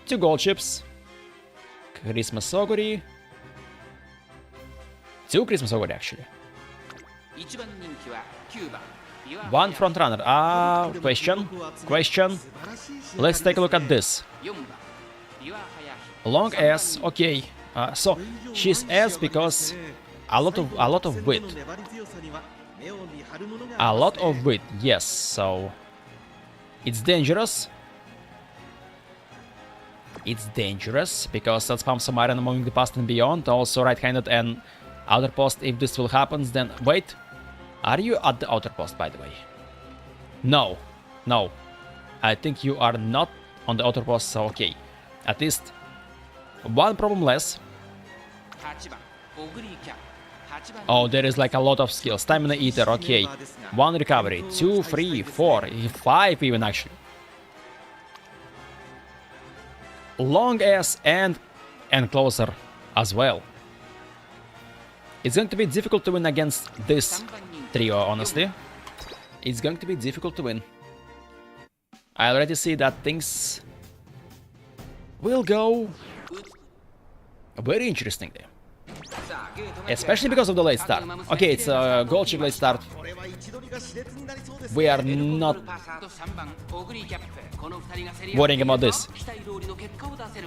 2 gold ships. Christmas Oguri. 2 Christmas Oguri, actually. 1 front runner. Question. Let's take a look at this. Long S, okay. So she's S because a lot of width. A lot of width, yes. So it's dangerous. It's dangerous because that spams some iron moving the past and beyond. Also right-handed and outer post. If this will happen, then wait. Are you at the outer post, by the way? No. I think you are not on the outer post, so okay. At least 1 problem less. Oh, there is like a lot of skills. Stamina eater, okay. 1 recovery, 2, 3, 4, 5 even actually. Long S and closer as well. It's going to be difficult to win against this trio, honestly. It's going to be difficult to win. I already see that things will go very interestingly. Especially because of the late start. Okay, it's a gold chip late start. We are not worrying about this.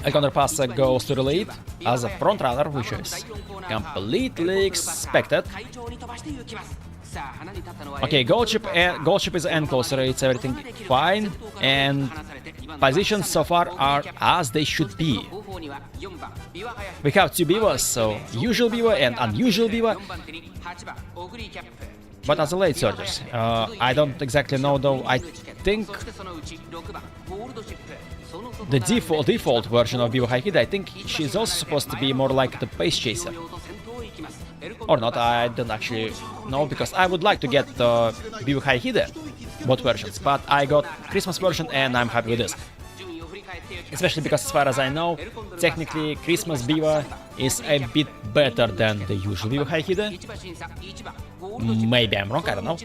Laconor Passa goes to the lead as a front runner, which is completely expected. Okay, gold ship is end closer, it's everything fine, and positions so far are as they should be. We have 2 Biwas, so usual Biwa and unusual Biwa. But as a late surgers, I don't exactly know though. I think the default version of Biwa Haikide, I think she's also supposed to be more like the pace chaser. Or not, I don't actually know, because I would like to get the Biwa Haikide, both versions, but I got Christmas version and I'm happy with this. Especially because as far as I know, technically Christmas Biwa is a bit better than the usual Biwa Haikide. Maybe I'm wrong, I don't know.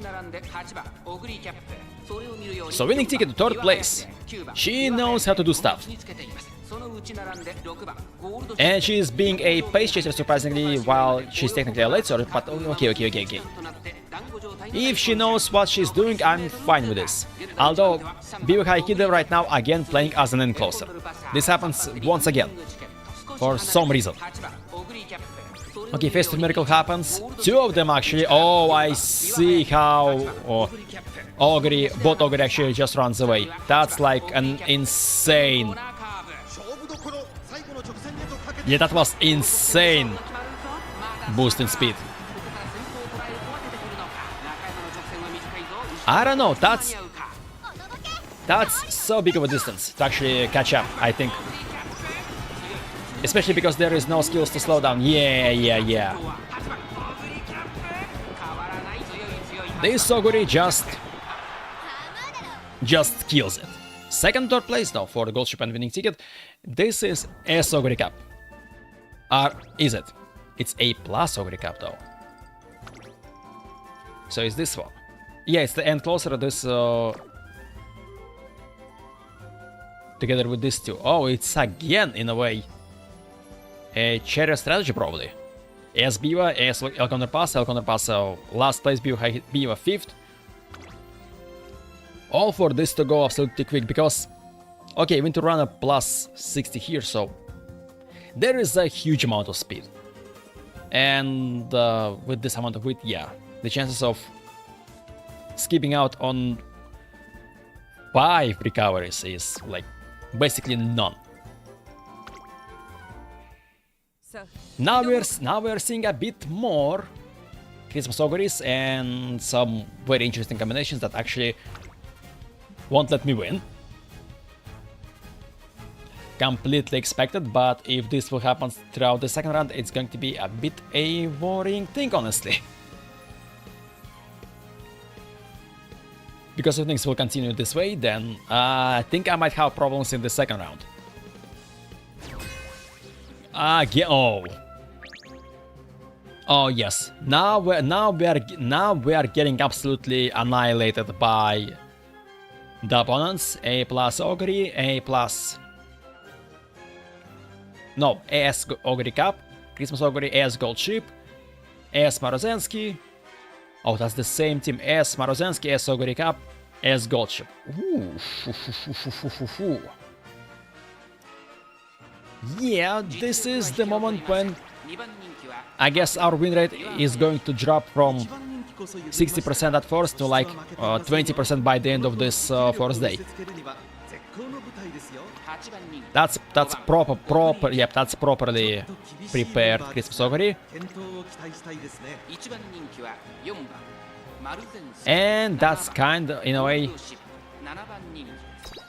So winning ticket to 3rd place. She knows how to do stuff. And she's being a pace chaser surprisingly, while she's technically a late surger, but okay. If she knows what she's doing, I'm fine with this. Although, Biwa Haikide right now again playing as an encloser. This happens once again, for some reason. Okay, festive miracle happens. Two of them actually. Oh, I see how both Oguri actually just runs away. That's like an insane. Yeah, that was insane boost in speed. I don't know, that's so big of a distance to actually catch up, I think. Especially because there is no skills to slow down. Yeah. This Oguri just kills it. Second, third place though for the gold ship and winning ticket. This is S Oguri Cup. Or is it? It's A plus Oguri Cup though. So is this one? Yeah, it's the end closer to this. Together with this two. Oh, it's again in a way a chariot strategy probably. S Biwa, S El Counterpass, last place Biwa 5th. All for this to go absolutely quick because, okay, we need to run a plus 60 here, so there is a huge amount of speed. And with this amount of width, yeah, the chances of skipping out on 5 recoveries is like basically none. Now we're seeing a bit more Christmas Auguries and some very interesting combinations that actually won't let me win. Completely expected, but if this will happen throughout the second round, it's going to be a bit a worrying thing, honestly. Because if things will continue this way, then I think I might have problems in the second round. Oh yes. Now we are getting absolutely annihilated by the opponents. A plus Oguri, A plus. No, AS Oguri Cup, Christmas Oguri, AS Gold Ship, AS Marozensky. Oh, that's the same team. AS Marozensky, AS Oguri Cup, AS Gold Ship. Ooh. Yeah, this is the moment when I guess our win rate is going to drop from 60% at first to like 20% by the end of this first day. That's proper. Yep, that's properly prepared Christmas Oguri. And that's kind of in a way,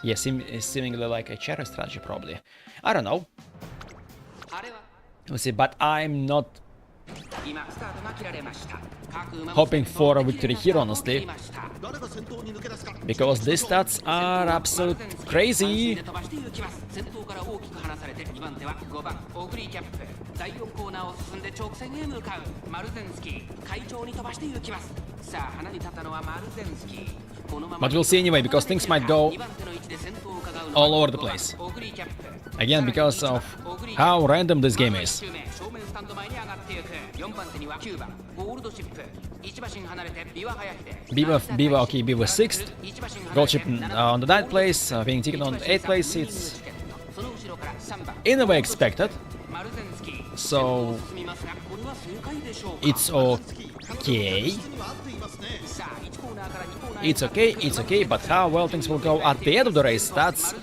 yeah, seemingly like a chariot strategy probably. I don't know. We'll see, but I'm not hoping for a victory here, honestly, because these stats are absolute crazy. But we'll see anyway, because things might go all over the place. Again, because of how random this game is. Biwa, okay, Biwa 6th. Gold ship on the 9th place, winning ticket on the 8th place. It's in a way expected. So it's okay. It's okay, but how well things will go at the end of the race, that's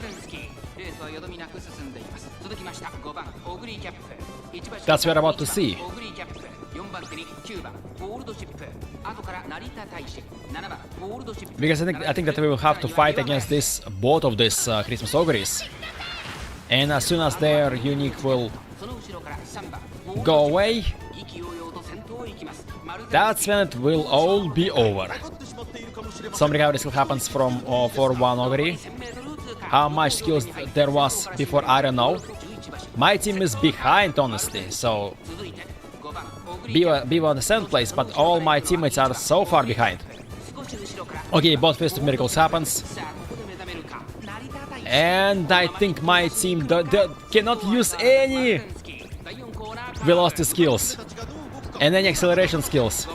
we're about to see. Because I think that we will have to fight against both of these Christmas Auguries. And as soon as their unique will go away, that's when it will all be over. Some recovery still happens from for one Oguri. How much skills there was before, I don't know. My team is behind, honestly, so Biwa on the 7th place, but all my teammates are so far behind. Okay, both Festive Miracles happens. And I think my team cannot use any velocity skills and any acceleration skills.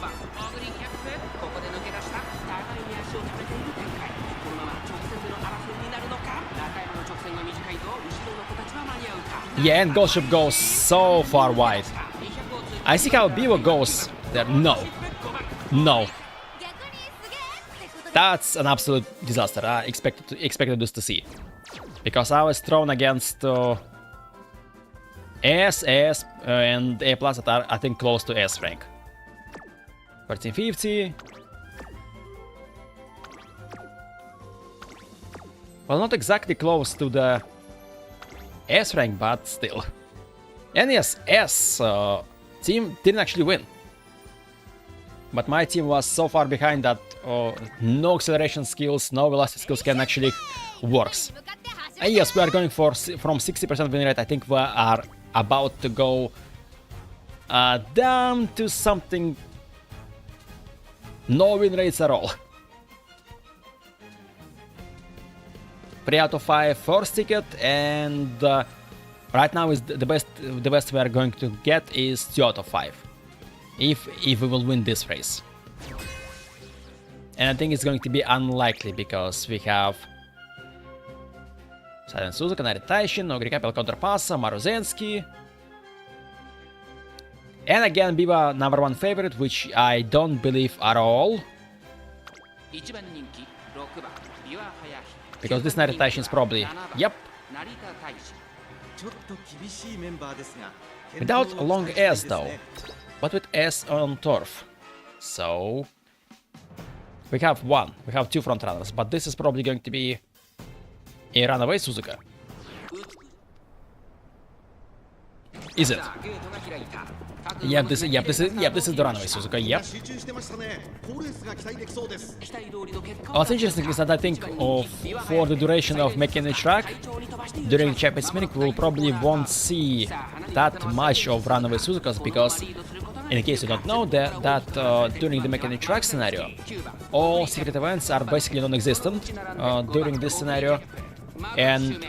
Yeah, and Gold Ship goes so far wide. I see how Biwa goes there. No. No. That's an absolute disaster. I expected this to see. Because I was thrown against S, and A plus that are, I think, close to S rank. 1350. Well, not exactly close to the S rank, but still. And yes, S team didn't actually win. But my team was so far behind that no acceleration skills, no velocity skills can actually works. And yes, we are going from 60% win rate. I think we are about to go down to something no win rates at all. 3 out of 5 first ticket, and right now is the best we are going to get is 2 out of 5 if we will win this race. And I think it's going to be unlikely because we have Silent Suzuka, Naritaishin, Oguri El Contrapassa, Maruzensky. And again, Biwa number 1 favorite, which I don't believe at all. Because this Naritaishin is probably... Yep. Without a long S though. But with S on turf. So... We have 2 front runners, but this is probably going to be a runaway Suzuka. Is it? Yep, this is the runaway Suzuka, yep. What's interesting is that I think for the duration of making track, during the Champions League, we will probably won't see that much of runaway Suzukas, because in case you don't know that during the mechanic track scenario, all secret events are basically non-existent during this scenario. And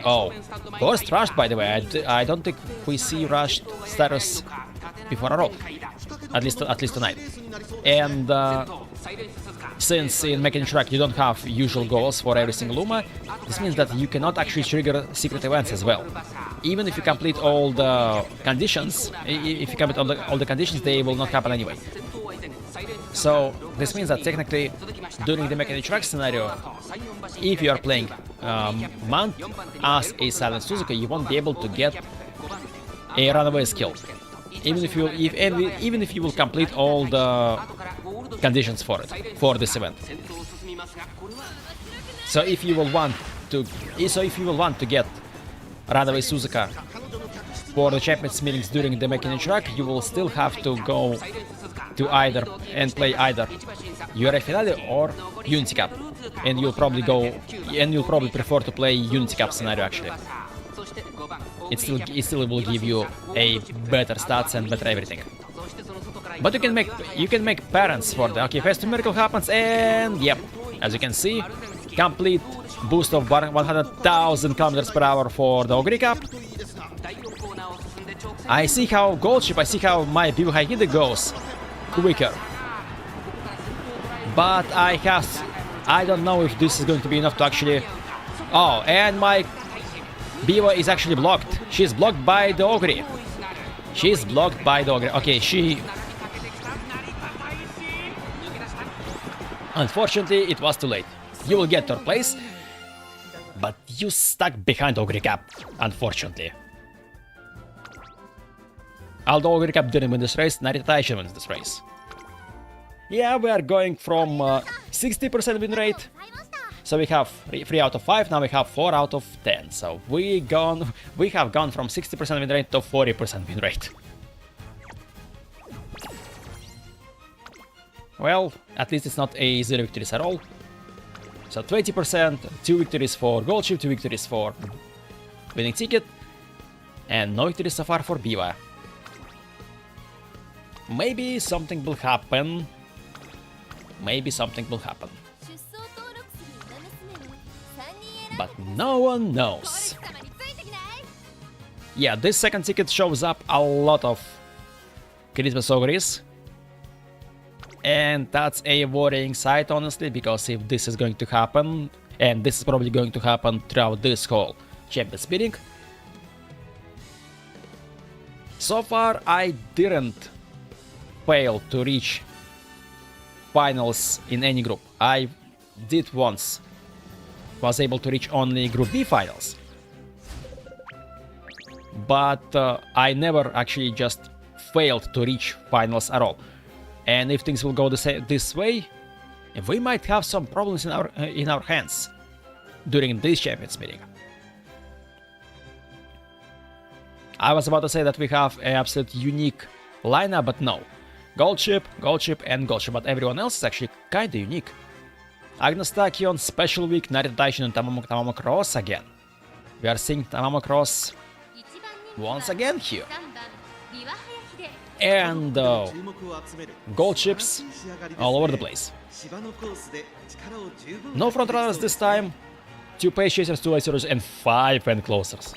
first rushed, by the way. I don't think we see rushed status before at all, at least tonight. And since in mechanic track you don't have usual goals for every single Uma, this means that you cannot actually trigger secret events as well. Even if you complete all the conditions, they will not happen anyway. So this means that technically, during the mechanic track scenario, if you are playing Mount as a Silent Suzuka, you won't be able to get a runaway skill, even if you will complete all the conditions for this event. So if you will want to get runaway Suzuka for the Champions meetings during the mechanic track, you will still have to go to play either URA Finale or Unity Cup, and you'll probably prefer to play Unity Cup scenario actually. It still will give you a better stats and better everything. But you can make parents for the... Okay, first miracle happens, and yep, as you can see, complete boost of 100,000 km per hour for the Oguri Cup. I see how my Biwa Hide goes quicker. But I don't know if this is going to be enough to actually... Oh, and my Biwa is actually blocked. She's blocked by the Oguri. Okay, she... Unfortunately, it was too late. You will get third place, but you stuck behind Oguri Cup, unfortunately. Although Oguri Cup didn't win this race, Naritaishin wins this race. Yeah, we are going from 60% win rate, so we have 3 out of 5, now we have 4 out of 10. So we have gone from 60% win rate to 40% win rate. Well, at least it's not a 0 victories at all. So 20%, 2 victories for gold chip, 2 victories for winning ticket, and no victories so far for Biwa. Maybe something will happen. But no one knows. Yeah, this second ticket shows up a lot of Christmas OGURI'S. And that's a worrying sight, honestly, because if this is going to happen, and this is probably going to happen throughout this whole Champions meeting. So far, I didn't failed to reach finals in any group. I did once. Was able to reach only Group B finals. But I never actually just failed to reach finals at all. And if things will go this way, we might have some problems in our hands during this Champions meeting. I was about to say that we have an absolute unique lineup, but no. Gold chip, and gold chip, but everyone else is actually kinda unique. Agnes Tachyon, Special Week, Narita Taishin, and Tamamo Cross again. We are seeing Tamamo Cross once again here. And gold chips all over the place. No front runners this time. 2 pace chasers, 2 late surgers, and 5 end closers.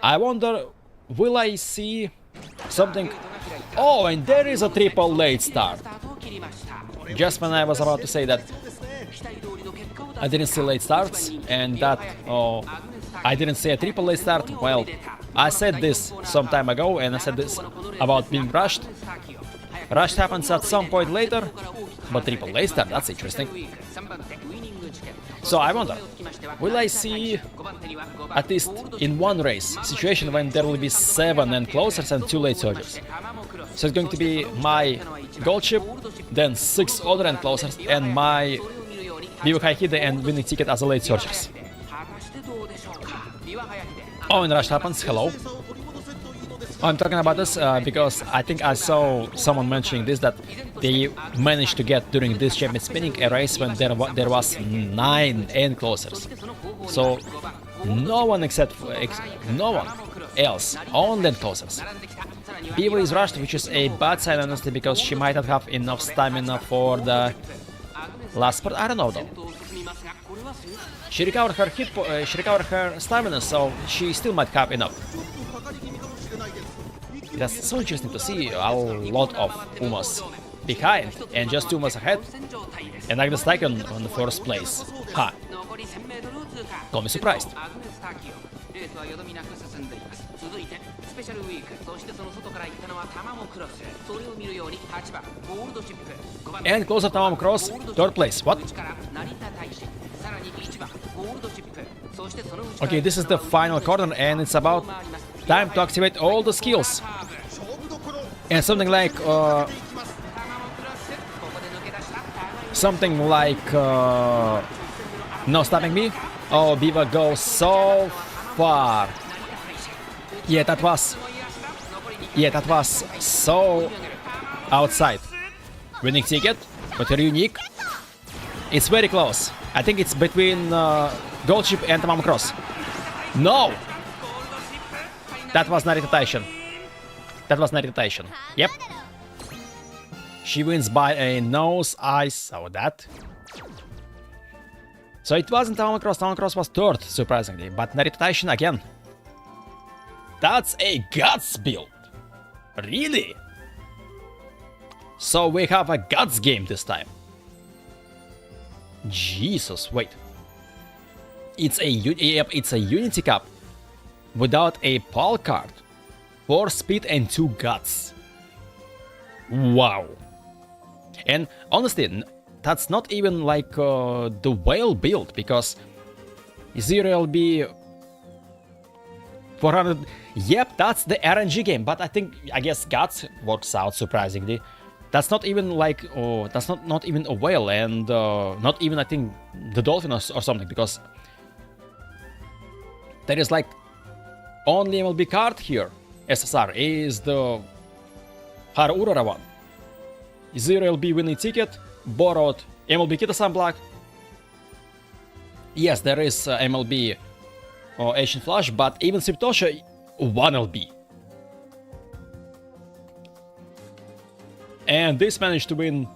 I wonder, will I see something? Oh, and there is a triple late start. Just when I was about to say that I didn't see late starts, and that I didn't see a triple late start, well, I said this some time ago, and I said this about being rushed. Rushed happens at some point later, but triple late start, that's interesting. So I wonder, will I see, at least in one race, situation when there will be 7 end closers and 2 late surgers? So it's going to be my gold chip, then 6 other end closers, and my Biwa Hide and winning ticket as a late surgers. Oh, and rush happens, hello. I'm talking about this because I think I saw someone mentioning this, that they managed to get during this champion spinning a race when there was 9 end closers. So no one no one else, only end closers. Biwa is rushed, which is a bad sign honestly, because she might not have enough stamina for the last part. I don't know though. She recovered her stamina, so she still might have enough. That's so interesting to see a lot of Umas behind and just 2 Umas ahead, and Agnes Tachyon on the first place. Ha! Got me surprised. And closer Tamamo Cross, 3rd place. What? Okay, this is the final corner, and it's about time to activate all the skills. And something like no stopping me. Oh, Biwa goes so far. Yeah, that was so outside. Winning ticket, but unique. It's very close. I think it's between gold chip and Tamamo Cross. No! That was Narita Taishin. Yep. She wins by a nose. I saw that. So it wasn't Tamamo Cross. Tamamo Cross was 3rd, surprisingly. But Narita Taishin again. That's a guts build. Really? So we have a guts game this time. Jesus, wait. It's a Unity Cup without a pole card. 4 speed and 2 guts. Wow. And honestly, that's not even like the whale build, because 0LB 400. Yep, that's the RNG game, but I guess guts works out surprisingly. That's not even like, that's not even a whale, and not even, I think, the dolphin or something, because there is like only MLB card here. SSR is the Harurara one. 0LB winning ticket, borrowed MLB Kita-san Black. Yes, there is MLB Asian Flash, but even Siptosha 1LB. And this managed to win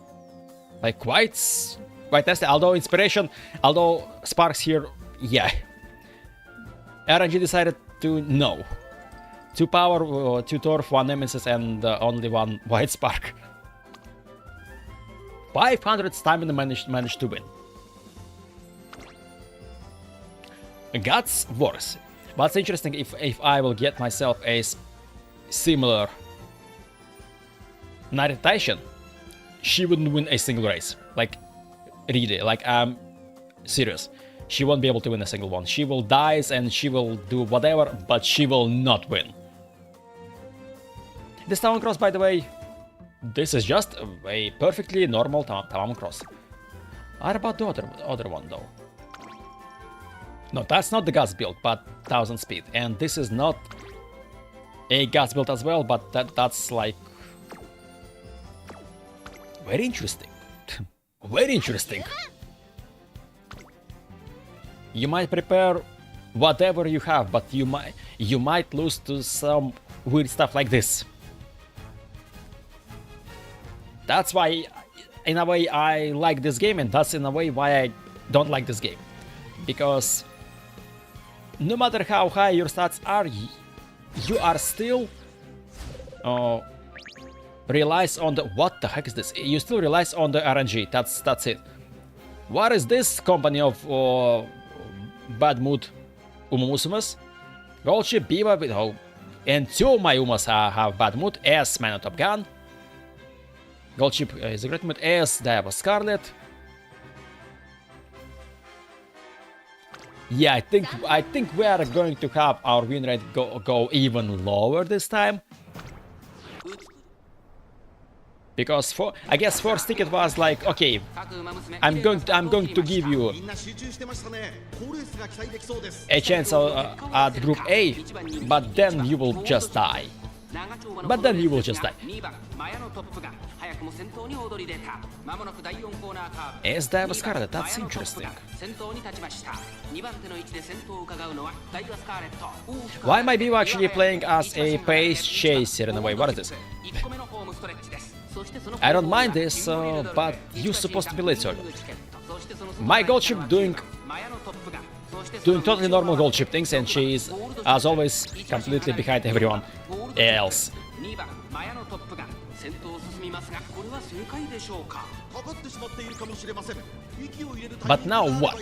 like quite nasty, although Inspiration, although Sparks here, yeah. RNG decided to no. 2 power, 2 turf, 1 nemesis, and only 1 white spark. 500 stamina managed to win. Guts works. But it's interesting if I will get myself a similar Knight Taishan, she wouldn't win a single race. Like, really, like, I'm serious. She won't be able to win a single one. She will die and she will do whatever, but she will not win. This Town Cross, by the way, this is just a perfectly normal Town Cross. What about the other one, though? No, that's not the Guts build, but 1000 speed. And this is not a Guts build as well, but that's like... very interesting. Very interesting. You might prepare whatever you have, but you might lose to some weird stuff like this. That's why, in a way, I like this game, and that's in a way why I don't like this game. Because no matter how high your stats are, you are still relies on the... what the heck is this? You still relies on the RNG. That's it. What is this company of bad mood Umamusumes? Gold Chip, Biwa with and 2 my Umas have bad mood as Man on Top Gun. Gold Chip is a great mood as Diva Scarlet. Yeah, I think we are going to have our win rate go even lower this time. Because I guess first ticket was like, okay, I'm going to give you a chance at Group A, but then you will just die. As Diva Scarlet, that's interesting. Why am I Biwa actually playing as a pace chaser in a way? What is this? I don't mind this, but you're supposed to be late, sir. My gold ship doing totally normal gold ship things, and she is, as always, completely behind everyone else. But now what?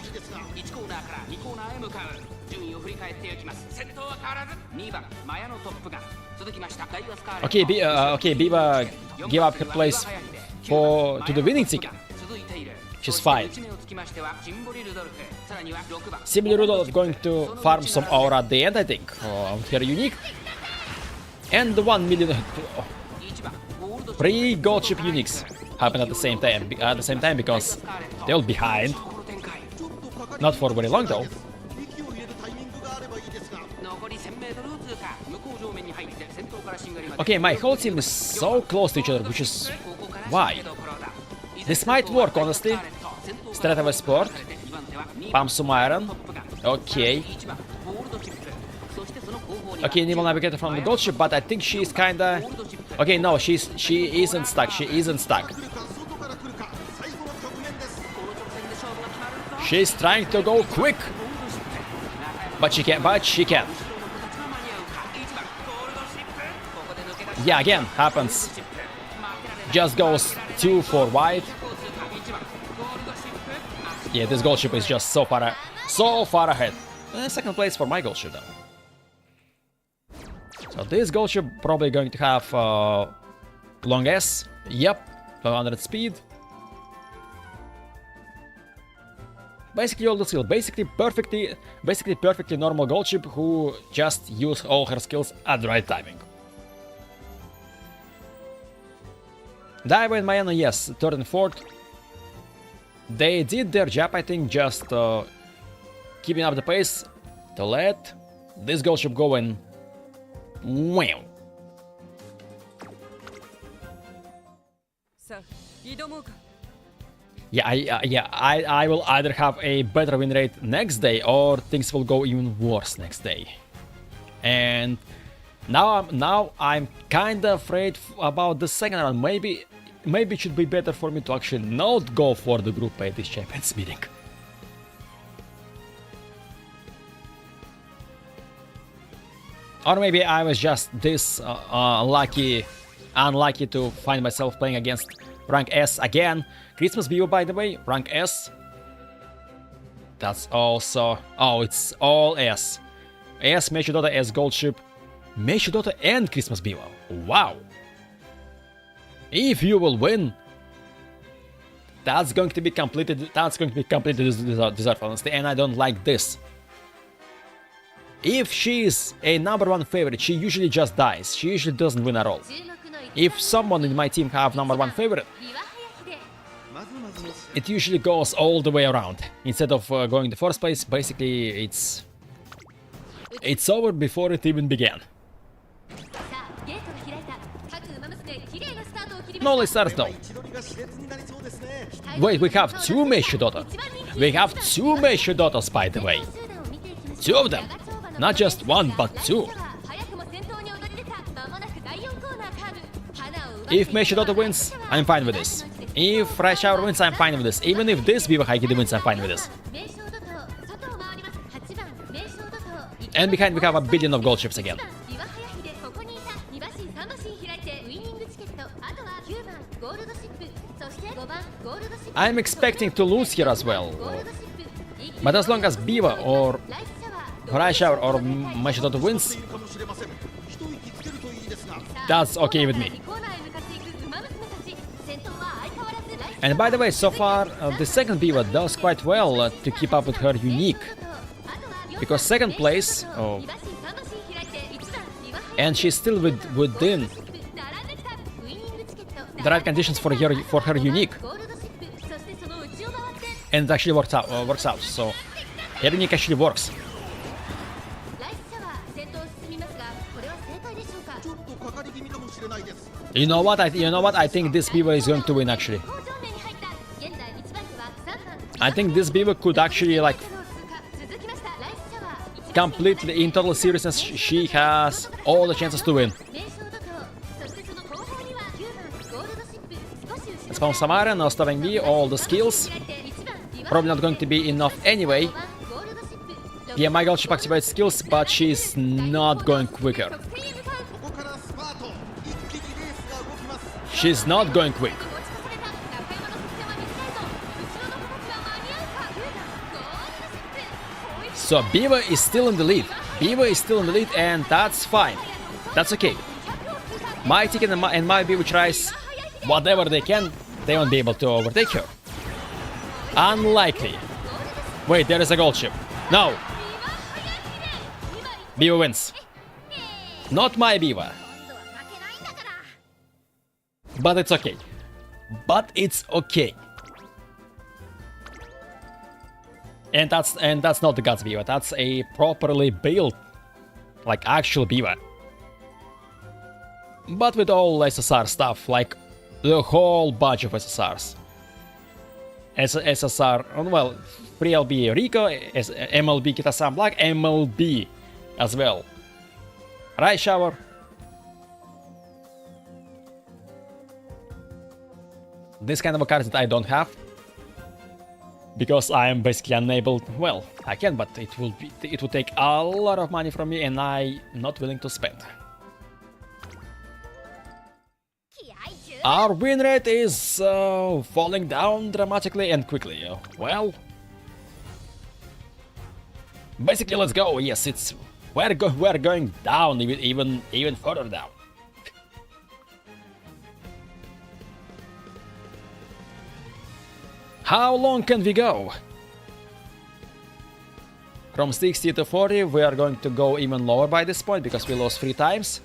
Okay, Biwa give up her place to the winning ticket. She's fine. Simply Rudolph going to farm some aura at the end, I think, with her unique. And the 1 million 3 gold chip uniques happen at the same time because they're behind. Not for very long though. Okay, my whole team is so close to each other, which is why. This might work, honestly. Straight away Sport. Pump some iron. Okay. Okay, Nimal Navigator from the gold ship, but I think she's kinda... Okay, no, she isn't stuck. She isn't stuck. She's trying to go quick. But she can't. Yeah, again, happens. Just goes too far wide. Yeah, this gold ship is just so far ahead. Second place for my gold ship, though. So this gold ship probably going to have long S. Yep, 500 speed. Basically all the skill. Basically perfectly normal gold ship who just use all her skills at the right timing. Diva and Mayana, yes, 3rd and 4th. They did their job, I think, just keeping up the pace to let this gold ship go and wow. Yeah, I will either have a better win rate next day or things will go even worse next day. And now I'm kinda afraid about the second round. Maybe it should be better for me to actually not go for the Group A this Champions meeting. Or maybe I was just this unlucky to find myself playing against rank S again. Christmas Biwa, by the way, rank S. That's also... oh, it's all S. as Meishidota as gold ship. Meishidota and Christmas Biwa. Wow! If you will win, that's going to be completely deserved, honestly, and I don't like this. If she is a #1 favorite, she usually just dies. She usually doesn't win at all. If someone in my team have #1 favorite, it usually goes all the way around. Instead of going the first place, basically it's over before it even began. No, let's start though. Wait, we have 2 Meishidota. We have 2 Meishidotas, by the way. 2 of them. Not just 1, but 2. If Meishidota wins, I'm fine with this. If Right Shower wins, I'm fine with this. Even if this Biwa Haikide wins, I'm fine with this. And behind we have a billion of gold ships again. I'm expecting to lose here as well. But as long as Biwa or Right Shower or Meishidota wins, that's okay with me. And by the way, so far the second Biwa does quite well to keep up with her unique. Because second place, and she's still within the right conditions for her unique. And it actually works out. So her unique actually works. You know what? I think this Biwa is going to win actually. I think this Biwa could actually like completely, in total seriousness, she has all the chances to win. Spawn Samara, now stopping me, all the skills. Probably not going to be enough anyway. Yeah, my gold ship activates skills, but she's not going quicker. She's not going quick. So Biwa is still in the lead. Biwa is still in the lead, and that's fine. That's okay. My Ticket and my Biwa tries whatever they can. They won't be able to overtake her. Unlikely. Wait, there is a gold ship. No. Biwa wins. Not my Biwa. But it's okay. But it's okay. And that's not the Guts Biwa. That's a properly built, like actual Biwa. But with all SSR stuff, like the whole bunch of SSRs. SSR, well, pre-LB Rico, MLB Kitasan Black, MLB as well. Right Shower. This kind of a card that I don't have. Because I am basically unable, well, I can, but it will take a lot of money from me and I'm not willing to spend. Our win rate is falling down dramatically and quickly. Well, basically, let's go. Yes, we're going down, even further down. How long can we go? From 60 to 40, we are going to go even lower by this point because we lost 3 times.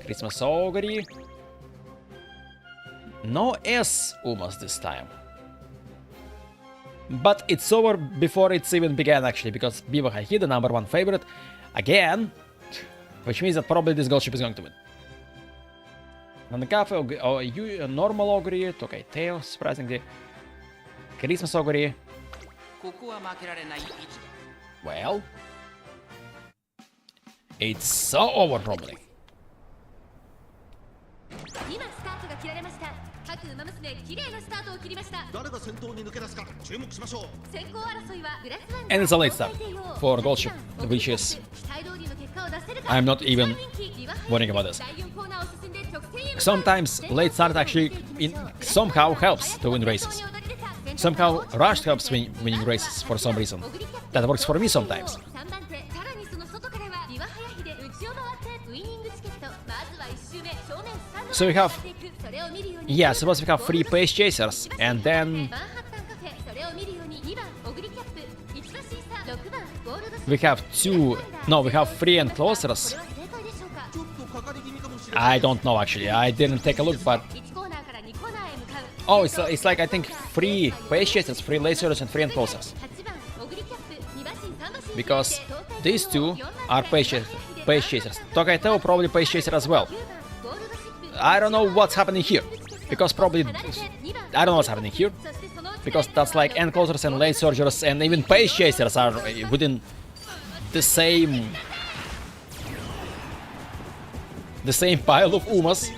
Christmas Oguri. No S Umas this time. But it's over before it's even began actually, because Biwa Haikide, the #1 favorite, again, which means that probably this gold ship is going to win. Nanakafe, normal Oguri, okay, tail, surprisingly. Christmas Oguri. Well, it's so over probably. And it's a late start for gold ship, which is, I'm not even worrying about this. Sometimes late start actually somehow helps to win races. Somehow rushed helps winning races for some reason. That works for me sometimes. So we have... Yeah, suppose we have 3 pace chasers, and then... we have 2... No, we have 3 enclosers. I don't know actually, I didn't take a look, but... Oh, it's like I think 3 pace chasers, 3 lasers and 3 enclosers. Because these 2 are pace chasers. Tokaito probably pace chaser as well. I don't know what's happening here. Because probably... I don't know what's happening here. Because that's like enclosers and lane surgers and even pace chasers are within the same pile of Umas.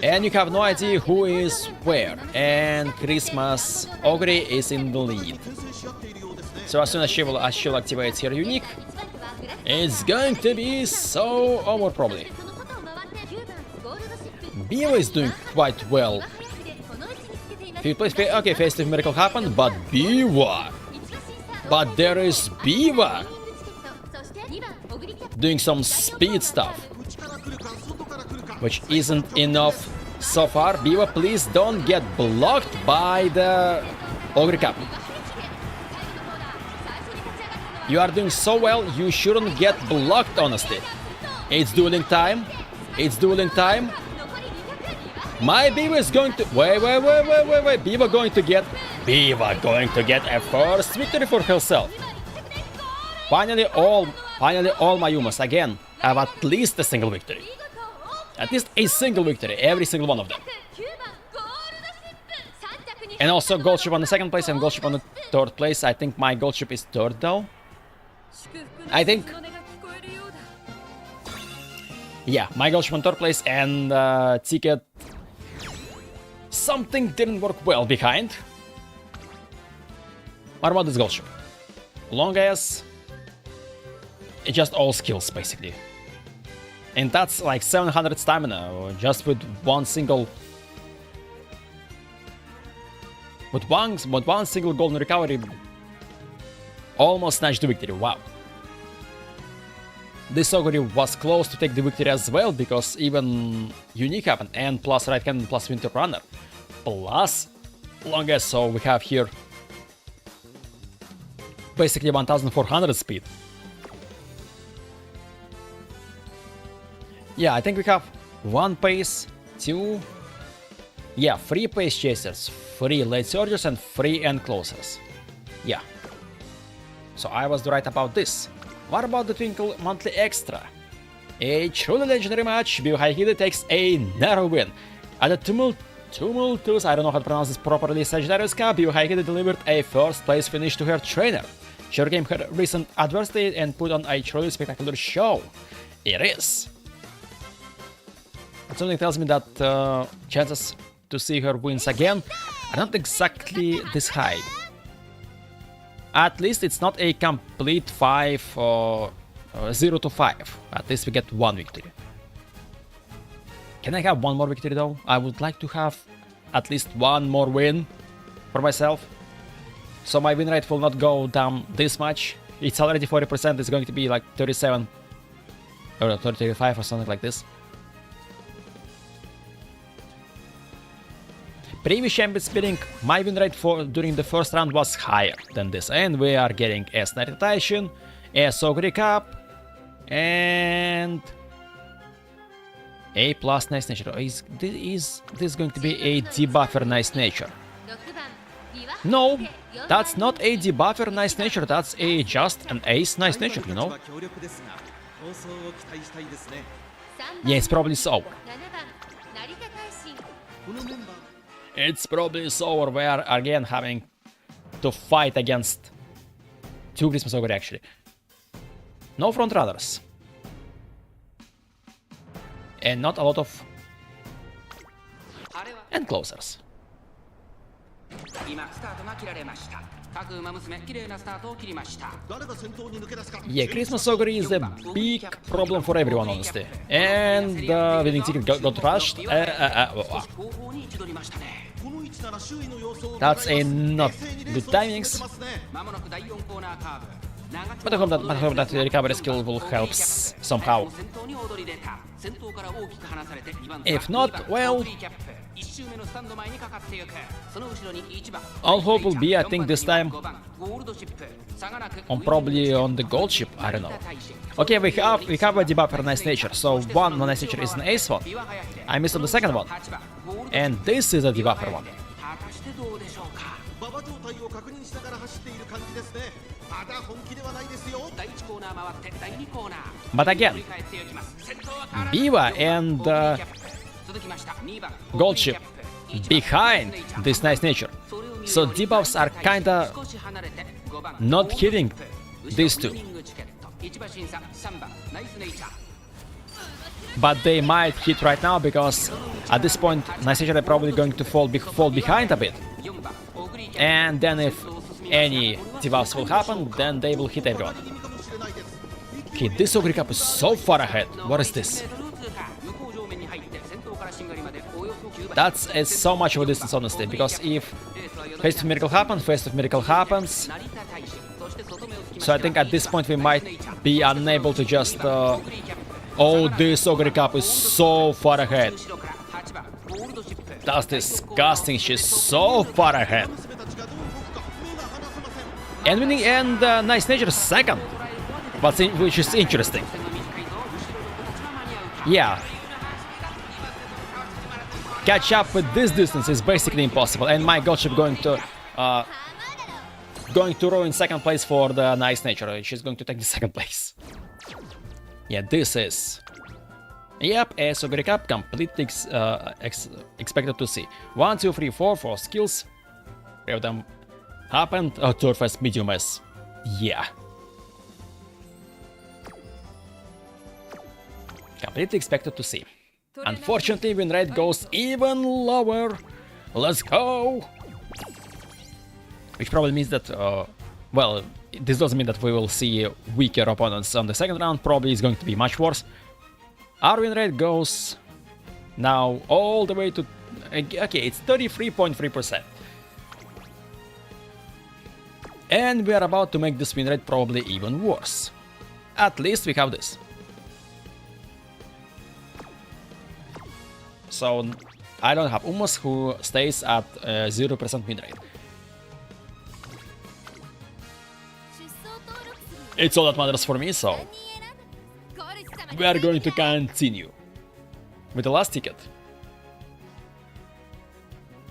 And you have no idea who is where. And Christmas Oguri is in the lead. So as soon as she'll activate her unique, it's going to be so over probably. Biwa is doing quite well. Okay, festive miracle happened, but Biwa. But there is Biwa doing some speed stuff, which isn't enough so far. Biwa, please don't get blocked by the Ogre Cap. You are doing so well, you shouldn't get blocked, honestly. It's dueling time. It's dueling time. My Biwa is going to... Wait. Biwa going to get a first victory for herself. Finally, all my Umas again have at least a single victory. At least a single victory, every single one of them. And also gold ship on the 2nd place and gold ship on the 3rd place. I think my gold ship is 3rd though. I think... Yeah, my gold ship on 3rd place and ticket... Something didn't work well behind. What about this gold ship? Long ass... It's just all skills, basically. And that's like 700 stamina, just with one single... With one single golden recovery, almost snatched the victory, wow. This Oguri was close to take the victory as well, because even unique happened, and plus right cannon, plus winter runner, plus longest, so we have here basically 1400 speed. Yeah, I think we have 1 pace, 2... Yeah, 3 pace chasers, 3 late surgers and 3 enclosers. Yeah. So I was right about this. What about the Twinkle monthly extra? A truly legendary match, Biwa Haikide takes a narrow win. At the tumultuous, I don't know how to pronounce this properly, Sagittarius Cup, Biwa Haikide delivered a first place finish to her trainer. She overcame her recent adversity and put on a truly spectacular show. It is. Something tells me that chances to see her wins again are not exactly this high. At least it's not a complete 5 or 0 to 5. At least we get 1 victory. Can I have 1 more victory though? I would like to have at least 1 more win for myself. So my win rate will not go down this much. It's already 40%, it's going to be like 37 or 35 or something like this. Previous champion speeding, my win rate during the first round was higher than this, and we are getting S Night Rotation, S Oguri Cup, and A plus Nice Nature. Is this going to be a debuffer Nice Nature? No, that's not a debuffer Nice Nature, that's just an Ace Nice Nature, you know? Yeah, it's probably so. It's probably so, we are again having to fight against 2 Christmas Ogre actually. No front runners. And not a lot of enclosers. Yeah, Christmas Ogre is a big problem for everyone, honestly. And winning ticket got rushed. That's a not good timings. But I hope that the recovery skill will help somehow. If not, well, all hope will be, I think, this time on probably on the gold ship. I don't know. Okay, we have a debuff for nice nature. So one nice nature is an ace one. I missed on the second one, and this is a debuffer one. But again, Biwa and gold ship behind this nice nature, so debuffs are kinda not hitting these two. But they might hit right now because at this point nice nature are probably going to fall behind a bit. And then if any debuffs will happen, then they will hit everyone. Okay, this Oguri Cup is so far ahead. What is this? That's so much of a distance, honestly, because if Face of Miracle happens, Face of Miracle happens. So I think at this point we might be unable to just... Oh, this Oguri Cup is so far ahead. That's disgusting, she's so far ahead. And winning and nice nature second, which is interesting. Yeah. Catch up with this distance is basically impossible, and my gold ship going to ruin second place for the nice nature. She's going to take the second place. Yeah, this is... Yep, a Oguri Cup completely expected to see. 1, 2, 3, 4 skills. 3 of them happened. Oh, Turfest MUSUME. Yeah. Completely expected to see. Unfortunately, win rate goes even lower. Let's go! Which probably means that, well, this doesn't mean that we will see weaker opponents on the second round. Probably it's going to be much worse. Our win rate goes now all the way to... Okay, it's 33.3%. And we are about to make this win rate probably even worse. At least we have this. So I don't have Umamusume, who stays at 0% win rate. It's all that matters for me, so we are going to continue with the last ticket.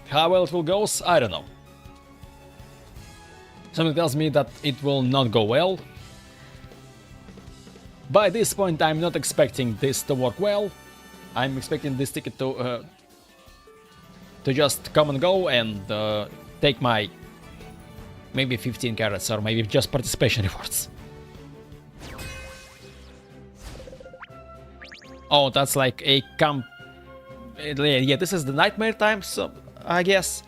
How well it will go, I don't know. Something tells me that it will not go well. By this point, I'm not expecting this to work well. I'm expecting this ticket to just come and go and take my maybe 15 carats or maybe just participation rewards. Oh, that's like a yeah, this is the nightmare time, so I guess.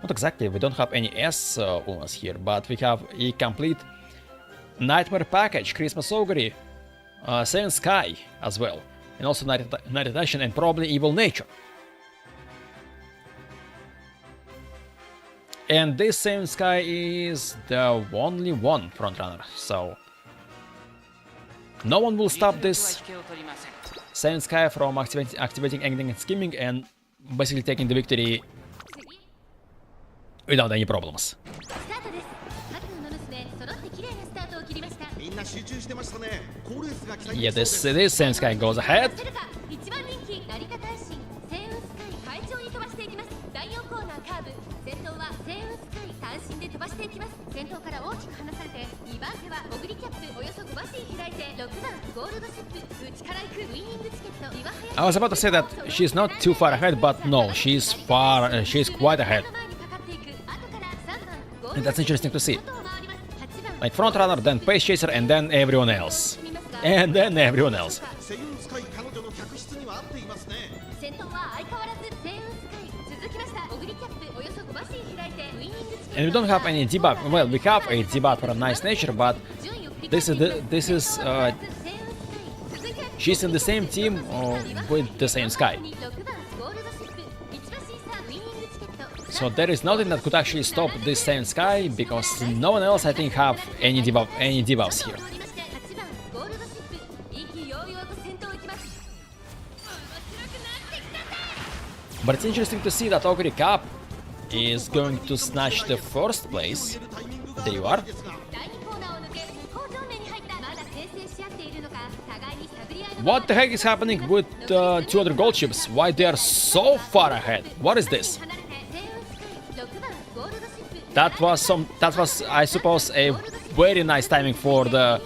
Not exactly, we don't have any S ones here, but we have a complete nightmare package, Christmas Oguri, Seven Sky as well. And also Night Attention and probably Evil Nature. And this same Sky is the only one frontrunner, so no one will stop this same Sky from activating anything and skimming and basically taking the victory without any problems. Yeah, this same Sky goes ahead. I was about to say that she's not too far ahead, but no, she's quite ahead. And that's interesting to see. Like front runner, then pace chaser, and then everyone else. And then everyone else. And we don't have any debuff. Well, we have a debuff for a nice nature, but this is she's in the same team with the same Sky. So there is nothing that could actually stop this same Sky, because no one else I think have any debuffs here. But it's interesting to see that Oguri Cup is going to snatch the first place. There you are. What the heck is happening with two other gold ships? Why they are so far ahead? What is this? That was I suppose a very nice timing for the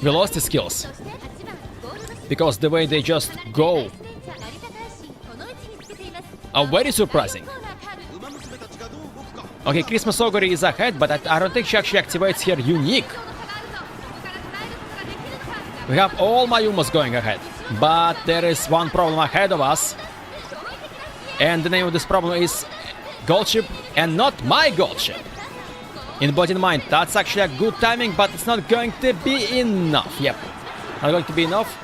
velocity skills, because the way they just go are very surprising. Okay, Christmas Oguri is ahead, but I don't think she actually activates her unique. We have all Mayumas going ahead, but there is one problem ahead of us, and the name of this problem is gold ship, and not my gold ship. But in mind, that's actually a good timing, but it's not going to be enough. Yep, not going to be enough.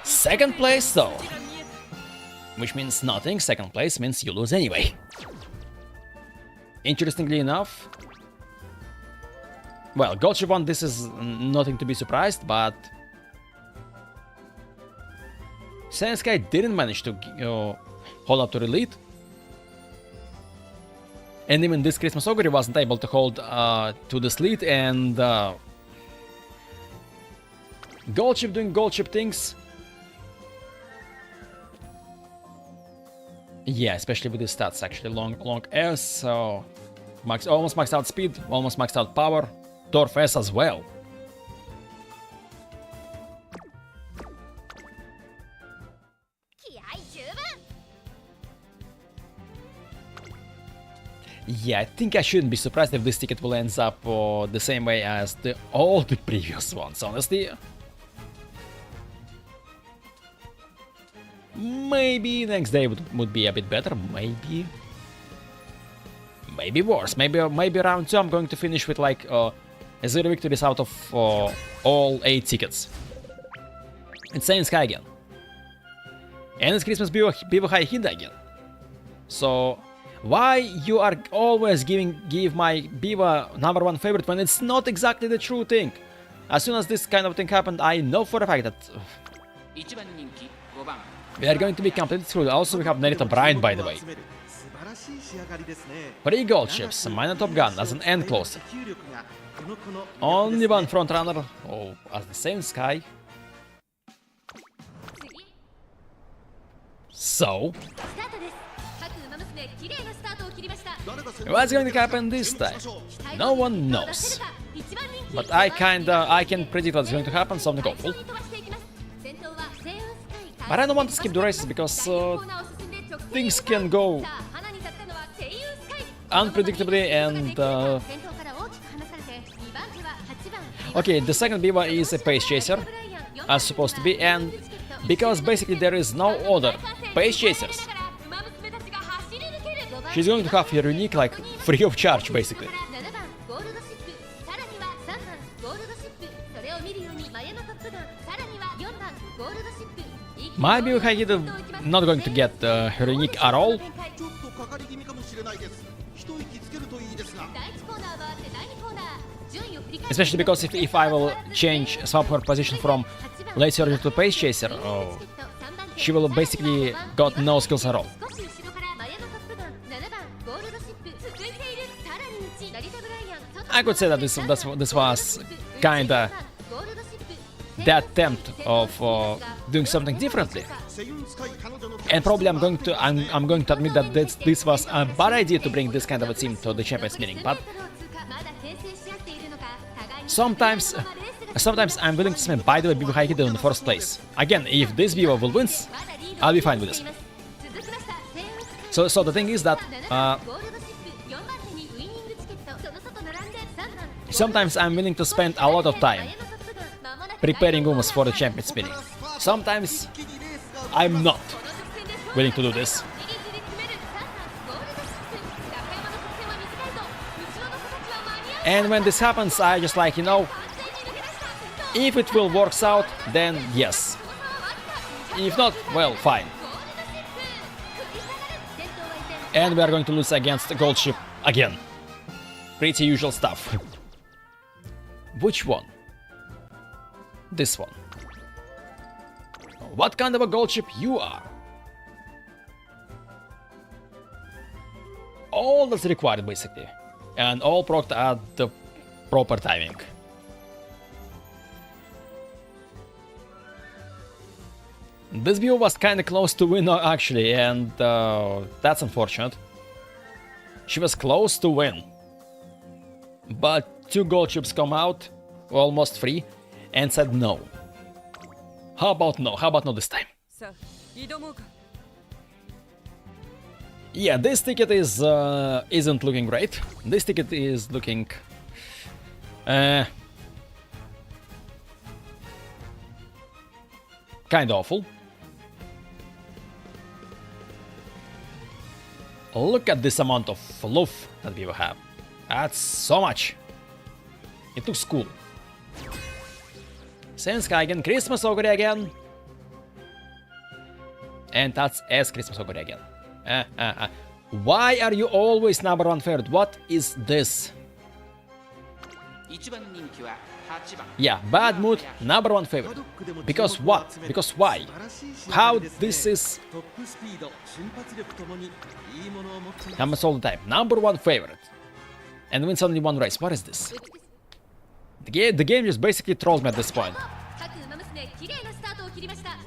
Second place though, which means nothing. Second place means you lose anyway. Interestingly enough, well, gold ship won. This is nothing to be surprised, but Sensei didn't manage to hold up to the lead. And even this Christmas Oguri wasn't able to hold to this lead, and gold ship doing gold ship things. Yeah, especially with his stats, actually long S, so almost maxed out speed, almost maxed out power, Dwarf S as well. Yeah, I think I shouldn't be surprised if this ticket will end up the same way as all the previous ones, honestly. Maybe next day would be a bit better, maybe worse, maybe round 2 I'm going to finish with like 0 victories out of all 8 tickets. It's Saiyan Sky again. And it's Christmas Biwa High Hida again. So why you are always give my Biwa #1 favorite when it's not exactly the true thing? As soon as this kind of thing happened, I know for a fact that we are going to be completely screwed. Also, we have Narita Brian, by the way. 3 gold ships, minor Top Gun as an end closer. Only one front runner, as the same Sky. So, what's going to happen this time? No one knows. But I can predict what's going to happen, something awful. But I don't want to skip the races because things can go unpredictably, and okay, the second Biwa is a pace chaser, as supposed to be, and because basically there is no other pace chasers, she's going to have her unique like free of charge basically. My Biwa High not going to get her unique at all. Especially because if I will swap her position from late surger to pace chaser, she will basically got no skills at all. I could say that this was kinda the attempt of doing something differently, and probably I'm going to admit that this was a bad idea to bring this kind of a team to the Champions meeting. But sometimes I'm willing to spend by the way Biwa High in the first place. Again, if this Biwa will win, I'll be fine with this. So the thing is that sometimes I'm willing to spend a lot of time preparing Umas for the Champions meeting. Sometimes I'm not willing to do this. And when this happens, I just like, if it will works out, then yes. If not, well, fine. And we are going to lose against the gold ship again. Pretty usual stuff. Which one? This one. What kind of a gold ship you are? All that's required basically. And all procced at the proper timing. This view was kinda close to win actually, and that's unfortunate. She was close to win. But 2 gold ships come out, almost free, and said no. How about no? How about no this time? Yeah, this ticket is isn't looking great. This ticket is looking kind of awful. Look at this amount of fluff that we will have. That's so much. It looks cool. Senskai again, Christmas Oguri again. And that's as Christmas Oguri again. Why are you always #1 favorite? What is this? Yeah, bad mood, #1 favorite. Because what? Because why? How this is... Happens all the time. #1 favorite. And wins only 1 race. What is this? The game just basically trolls me at this point.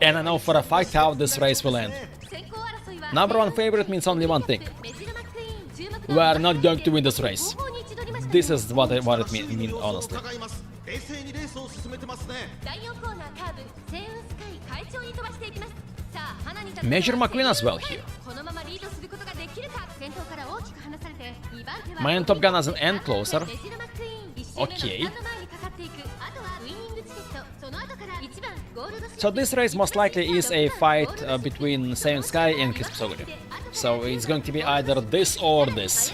And I know for a fact how this race will end. #1 favorite means only one thing. We are not going to win this race. This is what it means, honestly. Major McQueen as well here. My Top Gun as an end closer. Okay. So this race most likely is a fight between Seven Sky and Christmas Oguri. So it's going to be either this or this.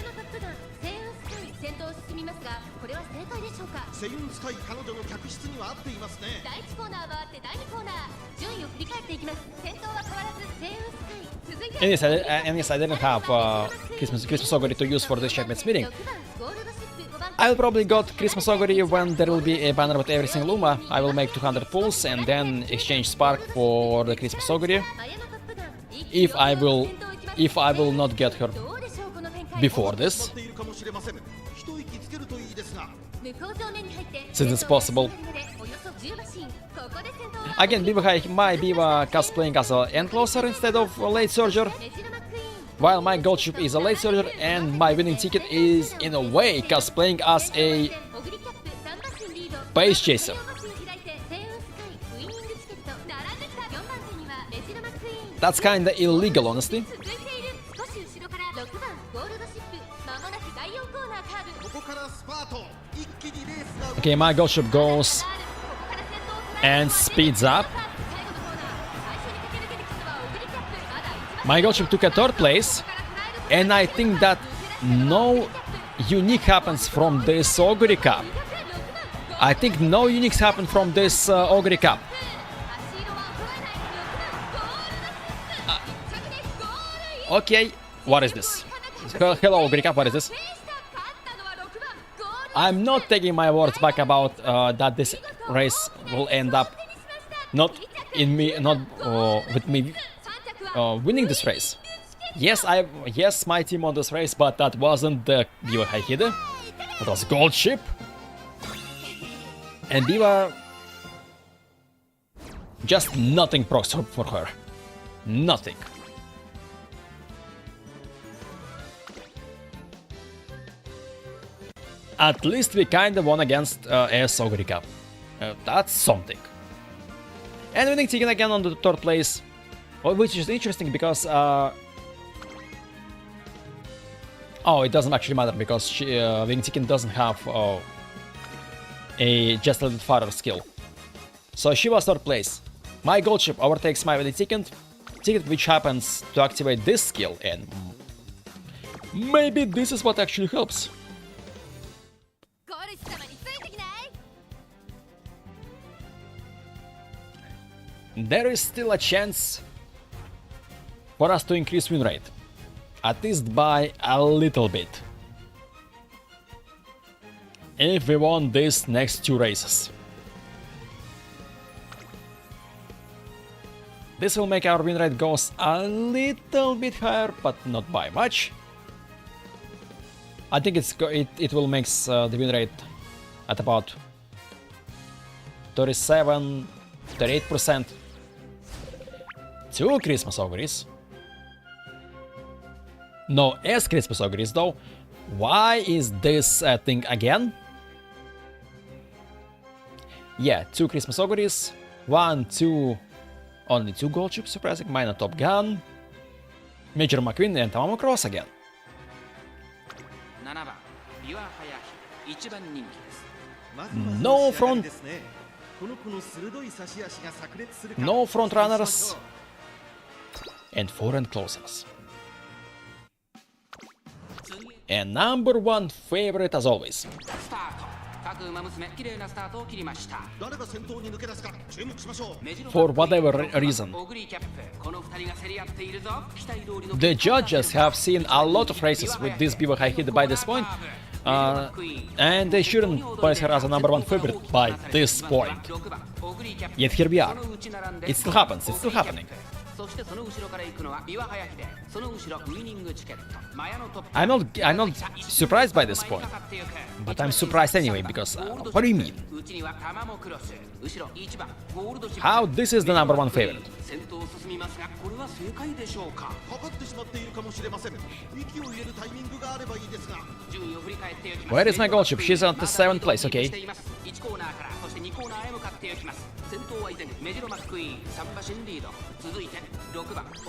And yes, I didn't have Christmas Oguri to use for this champions meeting. I'll probably got Christmas Oguri when there will be a banner with every single Uma. I will make 200 pulls and then exchange Spark for the Christmas Oguri. If I will not get her before this. Since it's possible. Again, my Biwa cosplaying as an end closer instead of a late surger. While my gold ship is a late surger and my winning ticket is in a way cosplaying as a base chaser. That's kinda illegal, honestly. Okay, my gold ship goes and speeds up. My gold ship took a 3rd place, and I think that no unique happens from this Oguri Cup. I think no uniques happen from this Oguri Cup. Okay, what is this? Hello Oguri Cup, what is this? I'm not taking my words back about that this race will end up not with me winning this race. Yes, my team won this race, but that wasn't the Biwa Haihide. That was gold ship. And Biwa just nothing procs for her. Nothing. At least we kinda won against AS Oguri Cup. That's something. And winning ticket again on the 3rd place. Which is interesting because oh, it doesn't actually matter because winning ticket doesn't have a just a little farther skill. So she was 3rd place. My gold ship overtakes my winning ticket, which happens to activate this skill, and maybe this is what actually helps. There is still a chance for us to increase win rate. At least by a little bit. If we won these next 2 races. This will make our win rate goes a little bit higher, but not by much. I think it will make the win rate at about 37-38%. 2 Christmas OGURI'S. No S Christmas OGURI'S though. Why is this a thing again? Yeah, 2 Christmas OGURI'S. 1, 2... Only 2 gold chips, surprising. Minor Top Gun. Major McQueen and Tamamo Cross again. No front... No front runners. And 4 end closers. And number 1 favorite as always. For whatever reason, the judges have seen a lot of races with this Biwa high hit by this point, and they shouldn't place her as a number 1 favorite by this point. Yet here we are. It still happens, it's still happening. I'm not surprised by this point, but I'm surprised anyway because what do you mean? How this is the number 1 favorite? Where is my gold ship? She's at the 7th place, okay.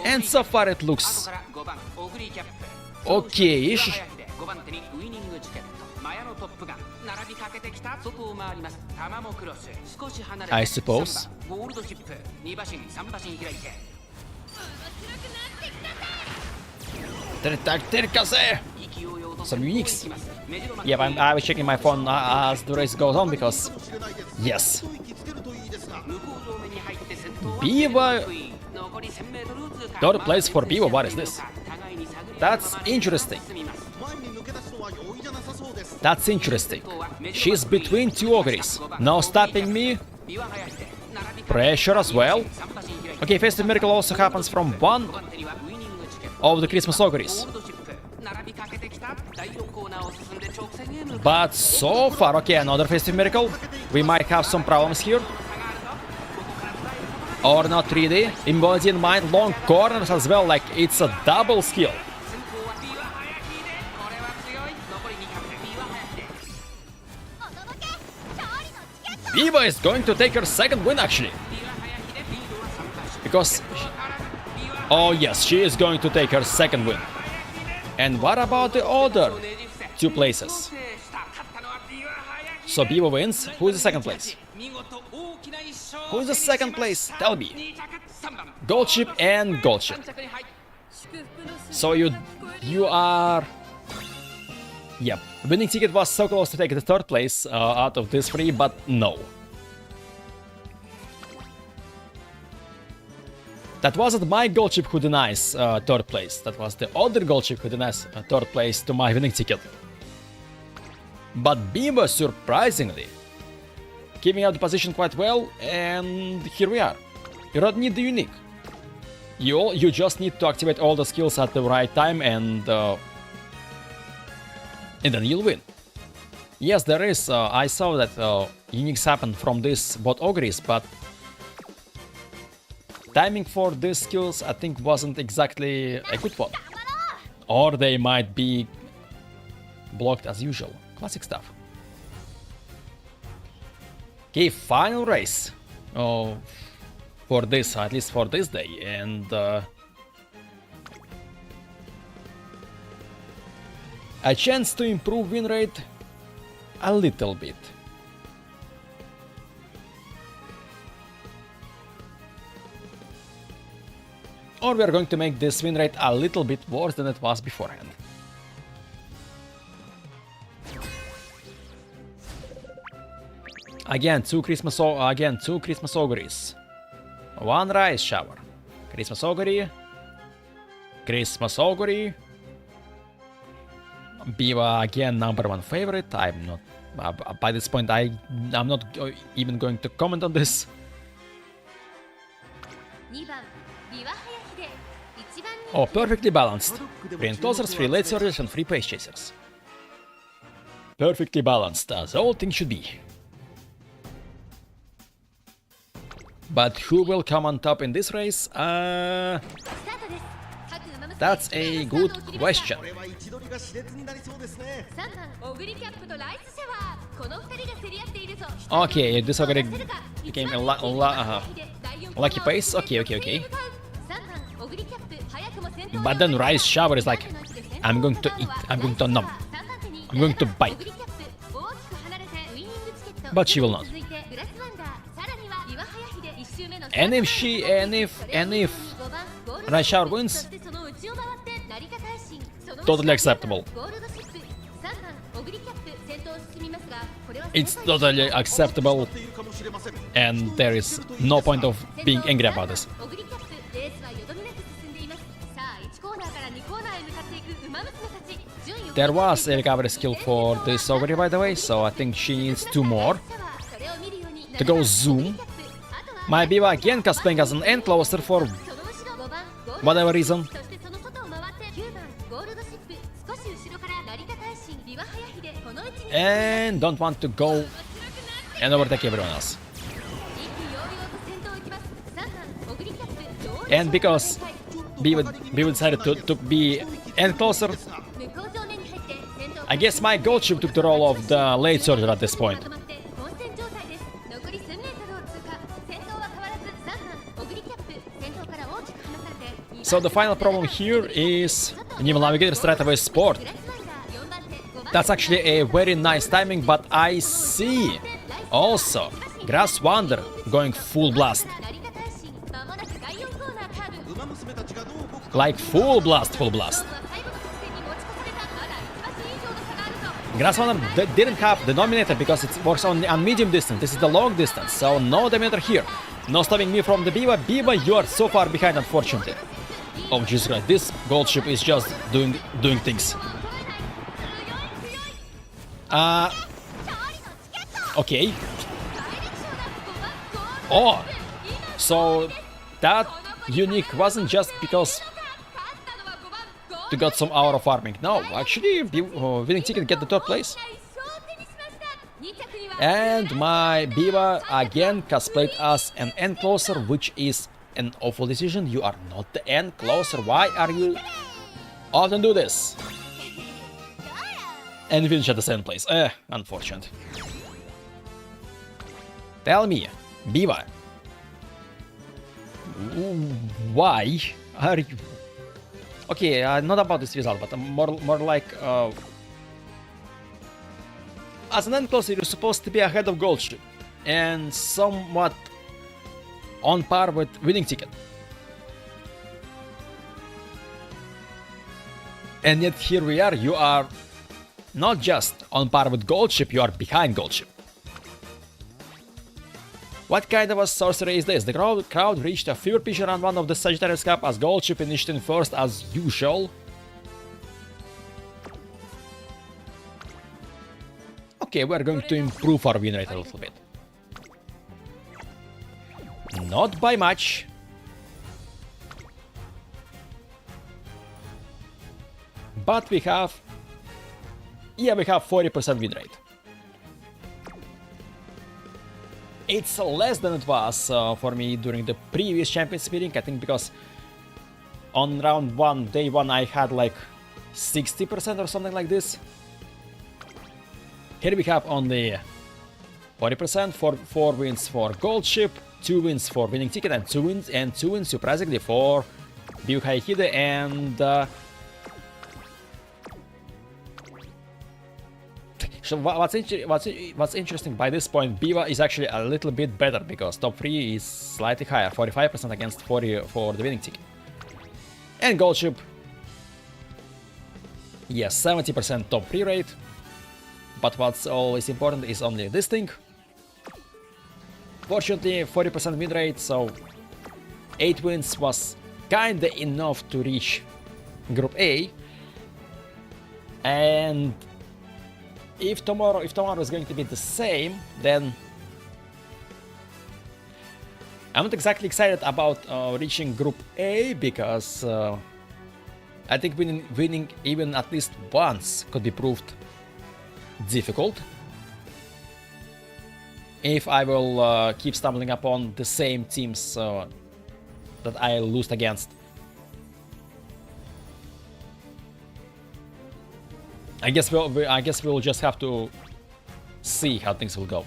And so far it looks okay-ish. I suppose. Some uniques. Yep, I was checking my phone as the race goes on because... Yes. Biwa... 3rd place for Biwa, what is this? That's interesting. That's interesting. She's between 2 OGURI'S. No stopping me. Pressure as well. Okay, Festive Miracle also happens from 1 of the Christmas OGURI'S. But so far, okay, another Festive Miracle. We might have some problems here. Or not 3D. Embodied Mind, long corners as well, like it's a double skill. Biwa is going to take her 2nd win actually. Because... Oh yes, she is going to take her 2nd win. And what about the other 2 places? So Biwa wins. Who is the 2nd place? Who is the 2nd place? Tell me. Gold chip and gold chip. So you are... Yep. Winning ticket was so close to take the 3rd place out of these 3, but no. That wasn't my gold chip who denies 3rd place. That was the other gold chip who denies 3rd place to my winning ticket. But Biwa, surprisingly, keeping out the position quite well, and here we are. You don't need the unique. You just need to activate all the skills at the right time, and then you'll win. Yes, there is. I saw that uniques happen from this bot OGURI'S, but timing for these skills I think wasn't exactly a good one. Or they might be blocked as usual. Classic stuff. Okay, final race. For this, at least for this day, and a chance to improve win rate a little bit. Or we are going to make this win rate a little bit worse than it was beforehand. Again, two Christmas OGURI'S. 1 rice shower. Christmas OGURI. Christmas OGURI. Biwa again #1 favorite. I'm not by this point. I'm not even going to comment on this. Oh, perfectly balanced. 3 enclosers, 3 late surgers, and 3 pace chasers. Perfectly balanced, as all things should be. But who will come on top in this race? That's a good question. Okay, this already became a lucky pace. Okay. But then Rice Shower is like, I'm going to eat, I'm going to nom, I'm going to bite. But she will not. And if Rice Shower wins, totally acceptable. It's totally acceptable, and there is no point of being angry about this. There was a recovery skill for this Oguri, by the way, so I think she needs 2 more to go zoom. My Biwa again cosplaying as an encloser for whatever reason. And don't want to go and overtake everyone else. And because Biwa decided to be encloser, I guess my gold ship took the role of the late soldier at this point. So the final problem here is Naval Navigator straight away Sport. That's actually a very nice timing, but I see also Grass Wander going full blast. Like full blast. Grass Wander didn't have the Dominator because it works only on medium distance. This is the long distance, so no Dominator here. No stopping me from the Biwa. Biwa, you are so far behind, unfortunately. Oh Jesus Christ, this gold ship is just doing things. Okay. Oh, so that unique wasn't just because you got some hour of farming. No, actually, winning ticket get the 3rd place. And my Biwa again cosplayed as an encloser, which is an awful decision. You are not the encloser. Why are you often do this? And finish at the 2nd place. Unfortunate. Tell me, Biwa, why are you... Okay, not about this result, but more like... as an encloser, you're supposed to be ahead of gold ship and somewhat on par with winning ticket. And yet here we are, you are not just on par with gold ship, you are behind gold ship. What kind of a sorcery is this? The crowd reached a fever pitch around one of the Sagittarius Cup as gold ship finished in 1st as usual. Okay, we're going to improve our win rate a little bit. Not by much. But we have... yeah, we have 40% win rate. It's less than it was for me during the previous Champions meeting, I think, because on round 1, day 1, I had like 60% or something like this. Here we have only 40%, 4 wins for gold ship, 2 wins for winning ticket, and 2 wins surprisingly for Biwa Hide and so what's interesting by this point, Biwa is actually a little bit better because top 3 is slightly higher, 45% against 40 for the winning ticket. And gold ship, yes, 70% top 3 rate. But what's always important is only this thing. Fortunately, 40% win rate, so 8 wins was kinda enough to reach Group A. And if tomorrow is going to be the same, then I'm not exactly excited about reaching Group A, because I think winning even at least once could be proved difficult if I will keep stumbling upon the same teams that I lost against. I guess we'll just have to see how things will go.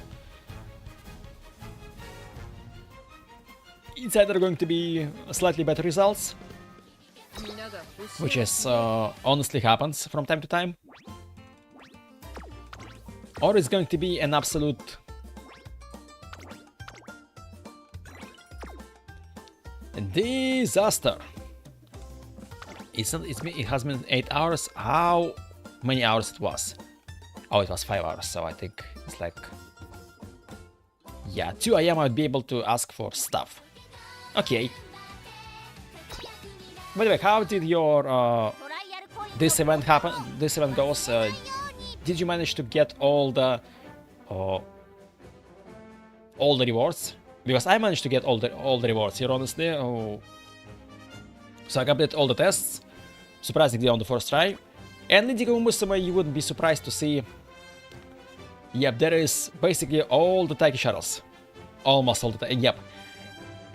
It's either going to be slightly better results, which is honestly happens from time to time, or it's going to be an absolute disaster. It has been 8 hours. How many hours it was? Oh, it was 5 hours, so I think it's like, yeah, 2 AM I would be able to ask for stuff. Okay. By the way, how did your this event happen? This event goes. Did you manage to get all the rewards? Because I managed to get all the rewards here, honestly. Oh. So I completed all the tests, surprisingly on the first try. And in the Umamusume, you wouldn't be surprised to see. Yep, there is basically all the Taiki shuttles, almost all the yep.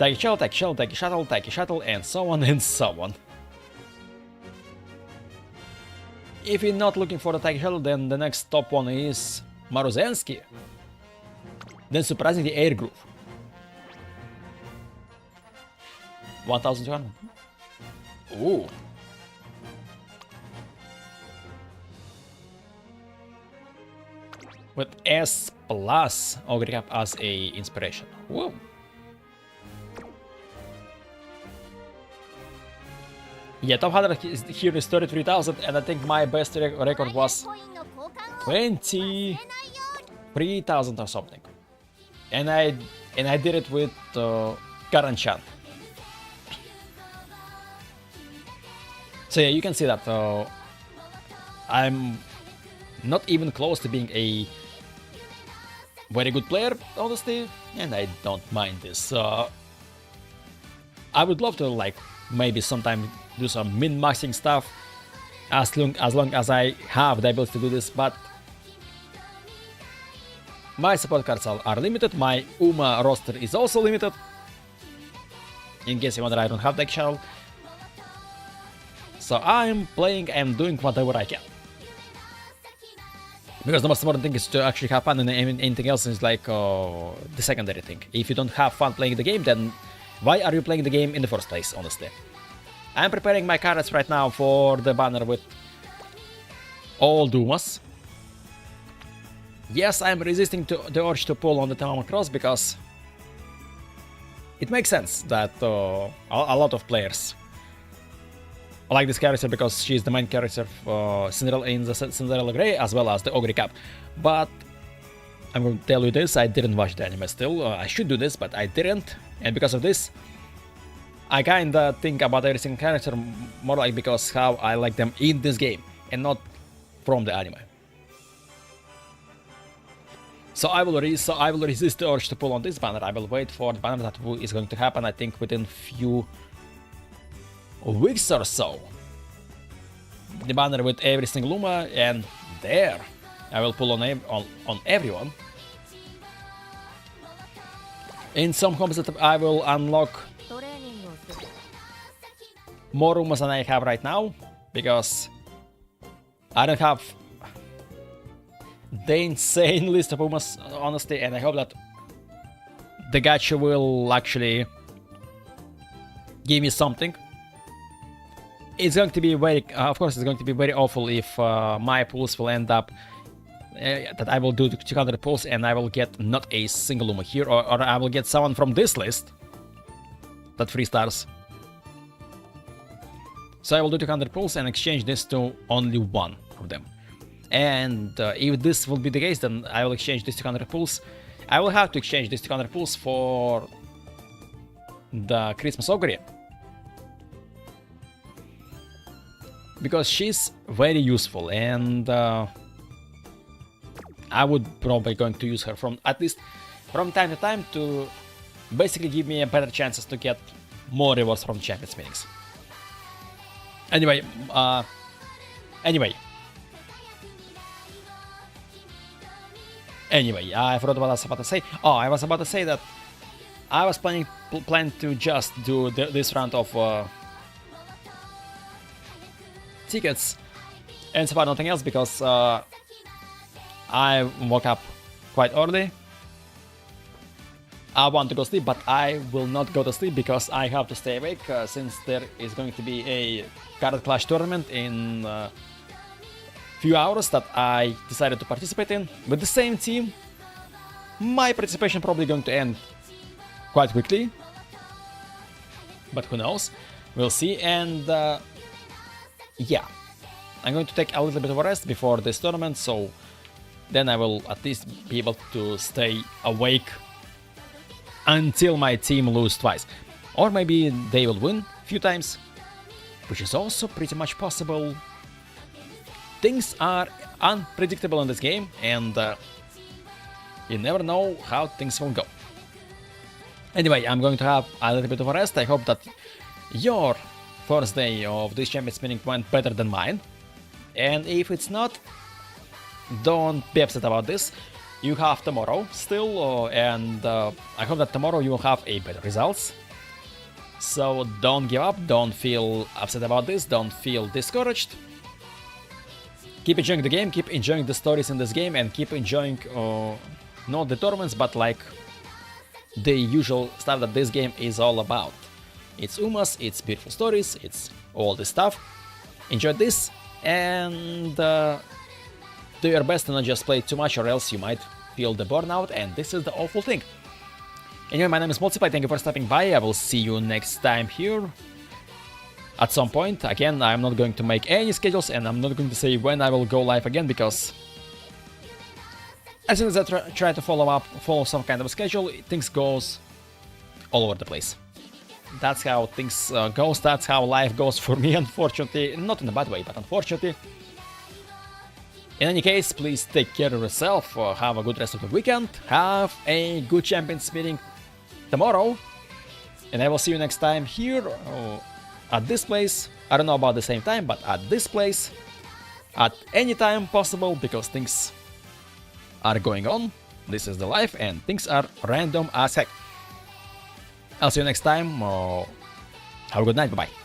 Taiki shuttle, Taiki shuttle, Taiki shuttle, Taiki shuttle, and so on and so on. If you're not looking for the Taiki shuttle, then the next top one is Maruzensky. Then surprisingly Air Groove. 1200. Ooh. With S plus OGURI'S as a inspiration. Whoa. Yeah, top 100 here is 33,000, and I think my best record was 23,000 or something. And I did it with Karan Chan. So yeah, you can see that I'm not even close to being a very good player, honestly, and I don't mind this. I would love to, like, maybe sometime do some min-maxing stuff as long as I have the ability to do this, but my support cards are limited. My Uma roster is also limited, in case you wonder I don't have deck shuttle. So I'm playing and doing whatever I can, because the most important thing is to actually have fun, and anything else is like the secondary thing. If you don't have fun playing the game, then why are you playing the game in the first place, honestly? I'm preparing my cards right now for the banner with all Dumas. Yes, I'm resisting to the urge to pull on the Tamama Cross, because it makes sense that a lot of players like this character, because she's the main character in the Cinderella Grey as well as the OGURI Cup. But I'm going to tell you this, I didn't watch the anime still. I should do this, but I didn't, and because of this I kinda think about every single character more like because how I like them in this game and not from the anime. So I will resist the urge to pull on this banner. I will wait for the banner that is going to happen, I think within few weeks or so. The banner with every single Luma, and there I will pull on everyone. In some combos that I will unlock more Umas than I have right now, because I don't have the insane list of Umas, honestly, and I hope that the gacha will actually give me something. It's going to be very, of course, it's going to be very awful if my pulls will end up that I will do the 200 pulls and I will get not a single Uma here, or I will get someone from this list that 3 stars. So I will do 200 pulls and exchange this to only one of them. And if this will be the case, then I will exchange this 200 pulls. I will have to exchange this 200 pulls for the Christmas Oguri. because she's very useful, and I would probably going to use her from at least from time to time to basically give me a better chances to get more rewards from Champions meetings. Anyway, I forgot what I was about to say. Oh, I was about to say that I was planning to just do this round of tickets and so far nothing else, because I woke up quite early. I want to go sleep, but I will not go to sleep because I have to stay awake since there is going to be a card clash tournament in few hours that I decided to participate in with the same team. My participation probably going to end quite quickly, but who knows, we'll see. And yeah, I'm going to take a little bit of a rest before this tournament, so then I will at least be able to stay awake until my team lose twice, or maybe they will win a few times, which is also pretty much possible. Things are unpredictable in this game, and you never know how things will go. Anyway, I'm going to have a little bit of a rest. I hope that your first day of this Champions meeting went better than mine, and if it's not, don't be upset about this. You have tomorrow still, and I hope that tomorrow you will have a better results. So don't give up, don't feel upset about this, don't feel discouraged. Keep enjoying the game, keep enjoying the stories in this game, and keep enjoying not the tournaments, but like the usual stuff that this game is all about. It's Umas, it's beautiful stories, it's all this stuff. Enjoy this, and do your best to not just play too much, or else you might feel the burnout, and this is the awful thing. Anyway, my name is Multiply, thank you for stopping by. I will see you next time here at some point. Again, I'm not going to make any schedules, and I'm not going to say when I will go live again, because as soon as I try to follow some kind of a schedule, things goes all over the place. That's how things goes, that's how life goes for me, unfortunately. Not in a bad way, but unfortunately. In any case, please take care of yourself, have a good rest of the weekend, have a good Champions meeting tomorrow, and I will see you next time here at this place. I don't know about the same time, but at this place, at any time possible, because things are going on. This is the life, and things are random as heck. I'll see you next time. Have a good night, bye-bye.